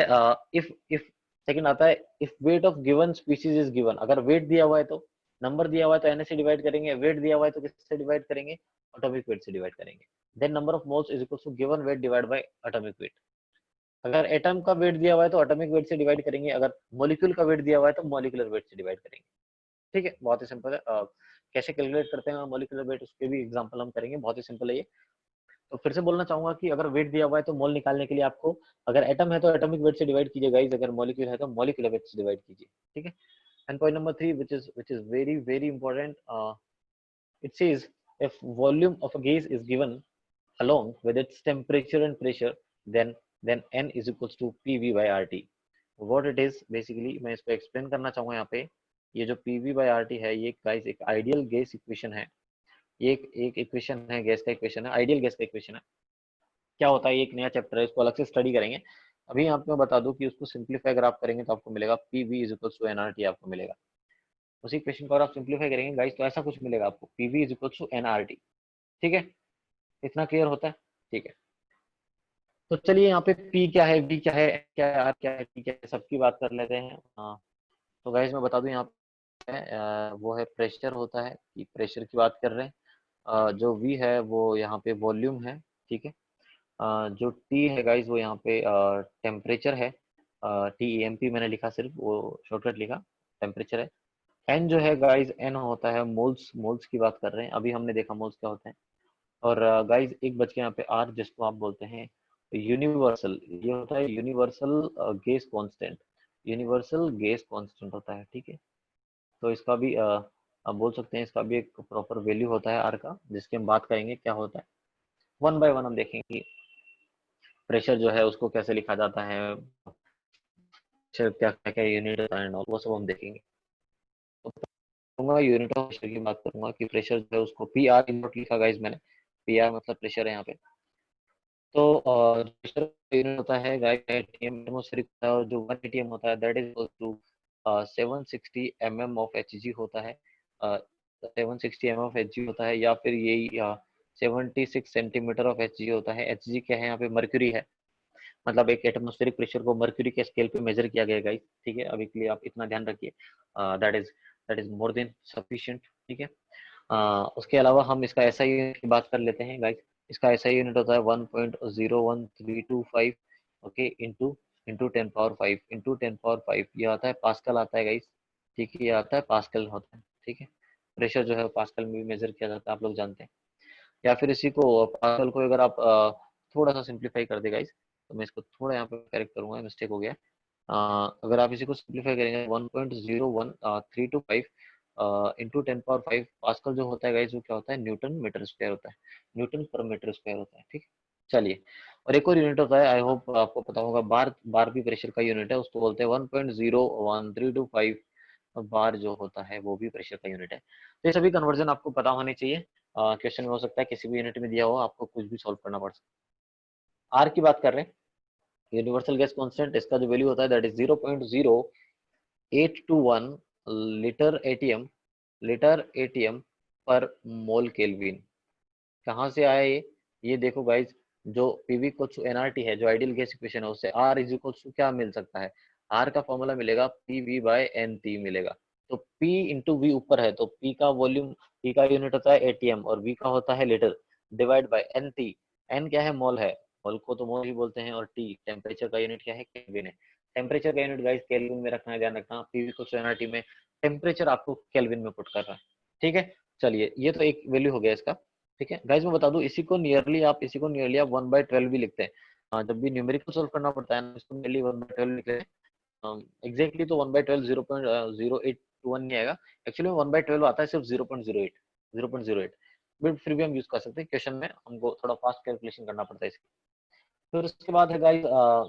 इफ इफ सेकंड आता है if weight of given species is given, अगर वेट दिया हुआ है तो नंबर दिया हुआ है तो Na से डिवाइड करेंगे, वेट दिया हुआ है तो किससे डिवाइड करेंगे, एटॉमिक वेट से डिवाइड करेंगे। Then number of moles is equal to given weight divide by atomic weight. अगर एटम का वेट दिया हुआ है तो एटॉमिक वेट से डिवाइड करेंगे, अगर मॉलिक्यूल का वेट दिया हुआ है तो मॉलिक्यूलर वेट से डिवाइड करेंगे। ठीक है, बहुत ही सिंपल है। कैसे कैलकुलेट करते हैं मॉलिक्यूलर वेट उसके भी एग्जांपल हम करेंगे, बहुत ही सिंपल है ये। तो फिर से बोलना चाहूंगा कि अगर वेट दिया हुआ है तो मोल निकालने के लिए आपको, अगर एटम है तो एटॉमिक वेट से डिवाइड कीजिए गाइस, अगर मॉलिक्यूल है तो मॉलिक्यूलर वेट से डिवाइड कीजिए। ठीक है। And point number 3 which is very very important, it says if volume of a gas is given along with its temperature and pressure, then n is equals to pv by rt। what it is basically मैं इसको explain करना चाहूंगा यहाँ पे। ये जो pv by rt है ये गाइस एक आइडियल गैस इक्वेशन है। ये एक इक्वेशन है, गैस का इक्वेशन है, आइडियल गैस का इक्वेशन है। क्या होता है, ये एक नया चैप्टर है, इसको अलग से स्टडी करेंगे। अभी यहाँ पे मैं बता दूं कि उसको सिंप्लीफाई अगर आप करेंगे तो आपको मिलेगा PV is equal to NRT, आपको मिलेगा उसी क्वेश्चन को अगर आप सिंप्लीफाई करेंगे गाइस तो ऐसा कुछ मिलेगा आपको, PV is equal to NRT. ठीक है, इतना क्लियर होता है। ठीक है, तो चलिए यहाँ पे पी क्या है, वी क्या है, क्या है, आर क्या है, टी क्या है, सबकी बात कर लेते हैं। हाँ, तो गाइस मैं बता दूं यहाँ पे वो है प्रेशर होता है, कि प्रेशर की बात कर रहे हैं। जो वी है वो यहाँ पे वॉल्यूम है। ठीक है। जो टी है गाइस वो यहाँ पे टेम्परेचर है। टी एम पी मैंने लिखा, सिर्फ वो शॉर्टकट लिखा, टेम्परेचर है। एन जो है गाइस, एन होता है मोल्स, मोल्स की बात कर रहे हैं, अभी हमने देखा मोल्स क्या होते हैं। और गाइस एक बच के यहाँ पे आर, जिसको आप बोलते हैं यूनिवर्सल, ये होता है universal gas constant, universal gas constant होता है। ठीक है, तो इसका भी आप बोल सकते हैं, इसका भी एक प्रॉपर वैल्यू होता है आर का, जिसकी हम बात करेंगे क्या होता है। वन बाय वन हम देखेंगे प्रेशर जो है उसको कैसे लिखा जाता है, प्रेशर क्या क्या क्या यूनिट होता है, वो सब हम देखेंगे। तो करूंगा यूनिट ऑफ प्रेशर की बात करूंगा कि प्रेशर जो है उसको पी आर इनवर्ट लिखा गाइस मैंने, पी आर मतलब प्रेशर है यहाँ पे। तो प्रेशर यूनिट होता है गाइस एटीएम, एटमॉस्फेरिक होता है, और जो 1 एटीएम होता है that is equal to 760 mm of HG होता है। 760 mm ऑफ एचजी होता है, या फिर यही 76 सेंटीमीटर ऑफ एचजी होता है। एचजी क्या है, यहाँ पे मर्क्यूरी है, मतलब एक एटमॉस्फेरिक प्रेशर को मर्क्यूरी के स्केल पे मेजर किया गया गाइस। ठीक है, अभी के लिए आप इतना ध्यान रखिए, that is more than sufficient. ठीक है। उसके अलावा हम इसका एसआई यूनिट की बात कर लेते हैं गाइस। इसका एसआई यूनिट होता है 1.01325, okay, into into 10 power 5 into 10 power 5, ये आता है पास्कल आता है गाइस। ठीक है, ये आता है पास्कल होता है। ठीक है, प्रेशर जो है पास्कल में भी मेजर किया जाता है, आप लोग जानते हैं। या फिर इसी को पास्कल को अगर आप थोड़ा सा सिंप्लीफाई कर दे गाइस, तो मैं इसको थोड़ा यहाँ पे करेक्ट करूंगा, मिस्टेक हो गया। अगर आप इसी को सिंप्लीफाई करेंगे 1.01325 इंटू 10 पावर 5, पास्कल जो होता है गाइस वो क्या होता है, न्यूटन मीटर स्क्वायर होता है, न्यूटन पर मीटर स्क्वायर होता है। ठीक है, चलिए। और एक और यूनिट होता है, आई होप आपको पता होगा, बार, बार भी प्रेशर का यूनिट है, उसको बोलते हैं 1.01325 बार, जो होता है वो भी प्रेशर का यूनिट है। तो ये सभी कन्वर्जन आपको पता होने चाहिए। क्वेश्चन में हो सकता है किसी भी यूनिट में दिया हो, आपको कुछ भी सॉल्व करना पड़ सकता है। आर की बात कर रहे हैं, यूनिवर्सल गैस कांस्टेंट, इसका जो वैल्यू होता है दैट इज 0.0821 लीटर एटीएम पर मोल केल्विन। कहाँ से आया ये देखो गाइज, जो पीवी को एनआरटी है, जो आइडियल गैस इक्वेशन है, उससे आर इज इक्वल टू क्या मिल सकता है, आर का फॉर्मूला मिलेगा पीवी बाय एन टी मिलेगा। तो पी इंटू वी ऊपर है, तो पी का वॉल्यूम, पी का यूनिट होता है एटीएम और वी का होता है litre, divide by N T. N क्या है, मोल है, मोल को तो मोल ही बोलते हैं, और टी टेम्परेचर का यूनिट क्या है, केल्विन है। टेम्परेचर का यूनिट गाइज केल्विन में रखना है, ध्यान रखना, पीवी को एनआरटी में टेम्परेचर आपको केल्विन में पुट कर रहा है। ठीक है, चलिए, ये तो एक वैल्यू हो गया इसका। ठीक है गाइज, मैं बता दूं, इसी को नियरली आप 1/12 भी लिखते हैं। जब भी न्यूमेरिकल सोल्व करना पड़ता है ना, इसको नियरली 1/12 लिखते हैं। एग्जैक्टली तो 1/12 0.0821 नहीं आएगा, एक्चुअली 1/12 आता है सिर्फ 0.08 बट फिर भी हम यूज कर सकते हैं, क्वेश्चन में हमको थोड़ा फास्ट कैलकुलेशन करना पड़ता है इसकी। फिर उसके बाद है गाइज,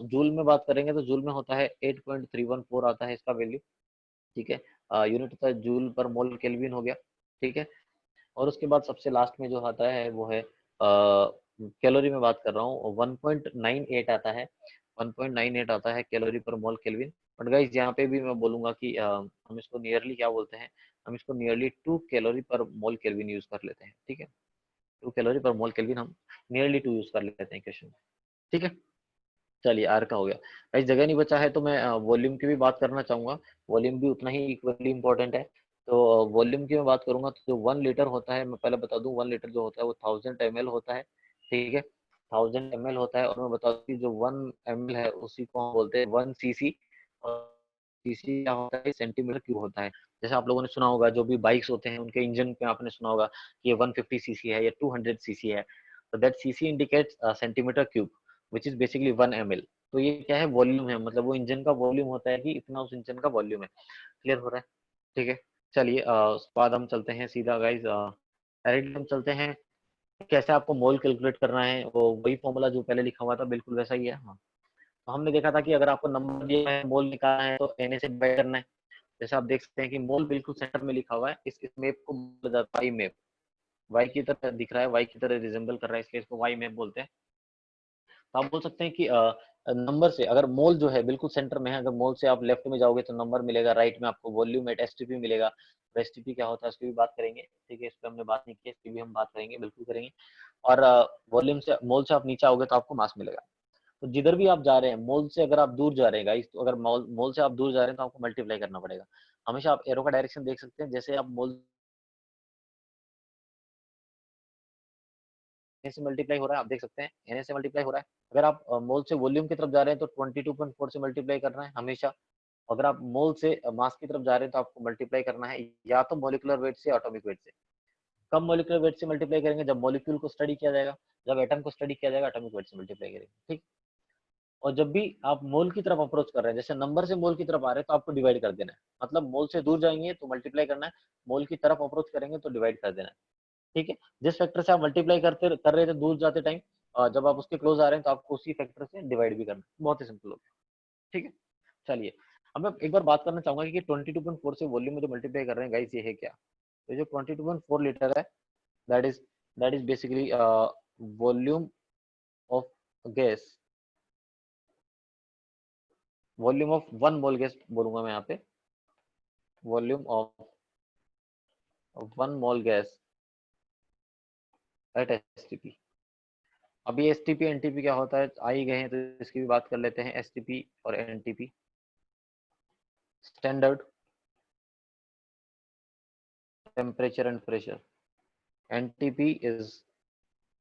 जूल में बात करेंगे तो जूल में होता है 8.314 आता है इसका वैल्यू। ठीक है, यूनिट होता है जूल पर मोल केल्विन हो गया। ठीक है, और उसके बाद सबसे लास्ट में जो आता है वो है कैलोरी में बात कर रहा हूँ, 1.98 आता है, 1.98 आता है कैलोरी पर मोल केल्विन। बट गाइज यहाँ पे भी मैं बोलूंगा कि हम इसको नियरली क्या बोलते हैं, हम इसको नियरली 2 कैलोरी पर मोल केल्विन यूज कर लेते हैं। ठीक है, 2 कैलोरी पर मोल केल्विन हम नियरली 2 यूज कर लेते हैं क्वेश्चन में। ठीक है, चलिए, आर का हो गया। गाइस जगह नहीं बचा है तो मैं वॉल्यूम की भी बात करना चाहूंगा, वॉल्यूम भी उतना ही इक्वली इंपॉर्टेंट है। तो वॉल्यूम की मैं बात करूंगा तो जो 1 लीटर होता है, मैं पहले बता दूं 1 लीटर जो होता है वो 1000 ml होता है, ठीक है, 1000 ml होता है। और मैं बता दूं कि जो 1 ml है उसी को हम बोलते हैं 1 cc, और सीसी क्या होता है, सेंटीमीटर क्यूब होता है। जैसे आप लोगों ने सुना होगा जो भी बाइक्स होते हैं उनके इंजन पे आपने सुना होगा कि ये 150 cc है या 200 cc है, तो that CC indicates centimetre cube which is basically 1 ml। तो ये क्या है, वॉल्यूम है, मतलब वो इंजन का वॉल्यूम होता है कि इतना उस इंजन का वॉल्यूम है। क्लियर हो रहा है? ठीक है, चलिए उसके बाद हम चलते हैं सीधा गाइज, डायरेक्टली हम चलते हैं कैसे आपको मोल कैलकुलेट करना है। वो वही फॉर्मूला जो पहले लिखा हुआ था बिल्कुल वैसा ही है। हाँ, तो हमने देखा था कि अगर आपको नंबर दिया है, मोल निकालना है तो एन से डिवाइड करना है। जैसे आप देख सकते हैं कि मोल बिल्कुल सेंटर में लिखा हुआ है, इस मैप को बोला जाता है वाई मैप। वाई की तरह दिख रहा है, वाई की तरह रिजेंबल कर रहा है, इसलिए इसको वाई मैप बोलते हैं। तो आप बोल सकते हैं कि नंबर से अगर मोल जो है बिल्कुल सेंटर में है, अगर मोल से आप लेफ्ट में जाओगे तो नंबर मिलेगा, राइट में आपको वॉल्यूम एट एसटीपी मिलेगा। तो एसटीपी क्या होता है उसकी भी बात करेंगे, ठीक है, इस पर हमने बात नहीं की, इसकी भी हम बात करेंगे, बिल्कुल करेंगे। और वॉल्यूम से, मोल से आप नीचे आओगे तो आपको मास मिलेगा। तो जिधर भी आप जा रहे हैं मोल से, अगर आप दूर जा रहे हैं गाइस, तो अगर मोल से आप दूर जा रहे हैं तो आपको मल्टीप्लाई करना पड़ेगा। हमेशा आप एरो का डायरेक्शन देख सकते हैं, जैसे आप मोल से मल्टीप्लाई हो रहा है, आप देख सकते हैं एन से मल्टीप्लाई हो रहा है। अगर आप मोल से वॉल्यूम की तरफ जा रहे हैं तो 22.4 से मल्टीप्लाई करना है हमेशा। अगर आप मोल से मास की तरफ जा रहे हैं तो आपको मल्टीप्लाई करना है या तो मॉलिक्यूलर वेट से, एटॉमिक वेट से। कम मॉलिक्यूलर वेट से मल्टीप्लाई करेंगे जब मॉलिक्यूल को स्टडी किया जाएगा, जब एटम को स्टडी किया जाएगा एटॉमिक वेट से मल्टीप्लाई करेंगे, ठीक। और जब भी आप मोल की तरफ अप्रोच कर रहे हैं, जैसे नंबर से मोल की तरफ आ रहे हैं तो आपको डिवाइड कर देना है। मतलब मोल से दूर जाएंगे तो मल्टीप्लाई करना है, मोल की तरफ अप्रोच करेंगे तो डिवाइड कर देना है, ठीक है। जिस फैक्टर से आप मल्टीप्लाई करते कर रहे थे दूर जाते टाइम, जब आप उसके क्लोज आ रहे हैं तो आपको उसी फैक्टर से डिवाइड भी करना है। बहुत ही सिंपल हो गया, ठीक है। चलिए, अब मैं एक बार बात करना चाहूंगा कि 22.4 से वॉल्यूम में जो मल्टीप्लाई कर रहे हैं गाइस, ये है क्या। तो जो 22.4 लीटर है, that is that is basically volume of gas, volume of 1 mole gas बोलूंगा मैं यहाँ पे, volume of 1 mole gas at STP. अभी एसटीपी एनटीपी क्या होता है आ ही गए हैं, तो इसकी भी बात कर लेते हैं। एसटीपी और NTP, standard temperature and pressure, NTP is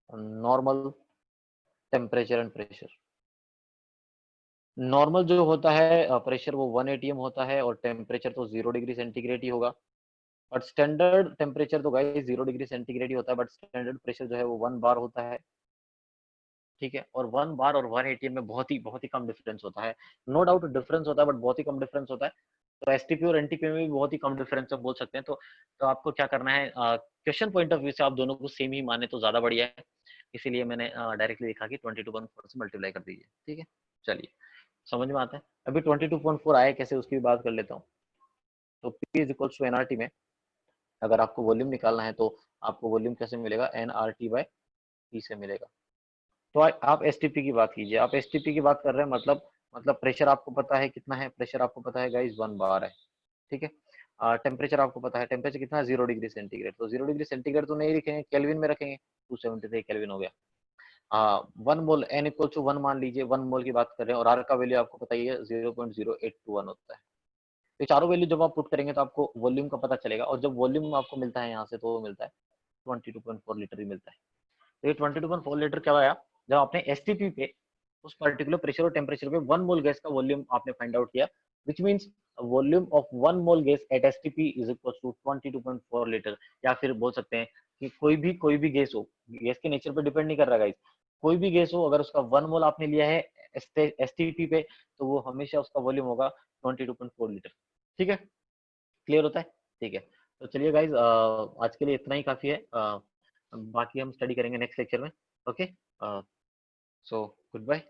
normal temperature and pressure. Normal जो होता है प्रेशर वो 1 एटीएम होता है, और टेम्परेचर तो 0 डिग्री सेंटीग्रेड ही होगा। बट स्टैंडर्ड टेम्परेचर तो गाइस 0 डिग्री सेंटीग्रेड ही होता है, बट स्टैंडर्ड प्रेशर जो है वो 1 बार होता है, ठीक है। और 1 बार और 1 एटीएम में बहुत ही कम डिफरेंस होता है। नो डाउट डिफरेंस होता है, बट बहुत ही कम डिफरेंस होता है। तो एसटीपी और एनटीपी में भी बहुत ही कम डिफरेंस हम बोल सकते हैं। तो आपको क्या करना है, क्वेश्चन पॉइंट ऑफ व्यू से आप दोनों को सेम ही माने तो ज्यादा बढ़िया है। इसीलिए मैंने डायरेक्टली लिखा कि 22.4 से मल्टीप्लाई कर दीजिए, ठीक है। चलिए, समझ में आता है। अभी 22.4 आया कैसे उसकी भी बात कर लेता हूँ। तो P is equal to NRT में अगर आपको वॉल्यूम निकालना है तो आपको वॉल्यूम कैसे मिलेगा, एनआरटी बाय पी से मिलेगा। तो आप एसटीपी की बात कीजिए, आप एसटीपी की बात कर रहे हैं, मतलब प्रेशर आपको पता है कितना है, प्रेशर आपको पता है गाइस 1 बार है, ठीक है। टेम्परेचर आपको पता है, टेम्परेचर कितना है 0 डिग्री सेंटीग्रेड। तो 0 डिग्री सेंटीग्रेड तो नहीं लिखेंगे, केल्विन में रखेंगे, 273 केल्विन हो गया। 1 मोल एन इक्वल टू 1 मान लीजिए, 1 मोल की बात कर रहे हैं, और आर का वैल्यू आपको पता ही है 0.0821 होता है। तो चारों वैल्यू जब आप पुट करेंगे तो आपको वॉल्यूम का पता चलेगा, और जब वॉल्यूम आपको मिलता है यहाँ से तो वो मिलता है 22.4 लीटर ही मिलता है। तो ये 22.4 लीटर क्या आया, जब आपने एसटीपी पे उस पर्टिकुलर प्रेशर और टेम्परेचर पे 1 मोल गैस का वॉल्यूम आपने फाइंड आउट किया, which means volume of 1 mole gas at STP is equal to 22.4 litre. या फिर बोल सकते हैं कि कोई भी गैस हो, गैस के नेचर पे डिपेंड नहीं कर रहा गाइस, कोई भी गैस हो अगर उसका 1 मोल आपने लिया है एसटीपी पे, तो वो हमेशा उसका वॉल्यूम होगा 22.4 लीटर, ठीक है। क्लियर होता है, ठीक है। तो चलिए गाइज, आज के लिए इतना ही काफी है। बाकी हम स्टडी करेंगे नेक्स्ट लेक्चर में। Okay, so good bye.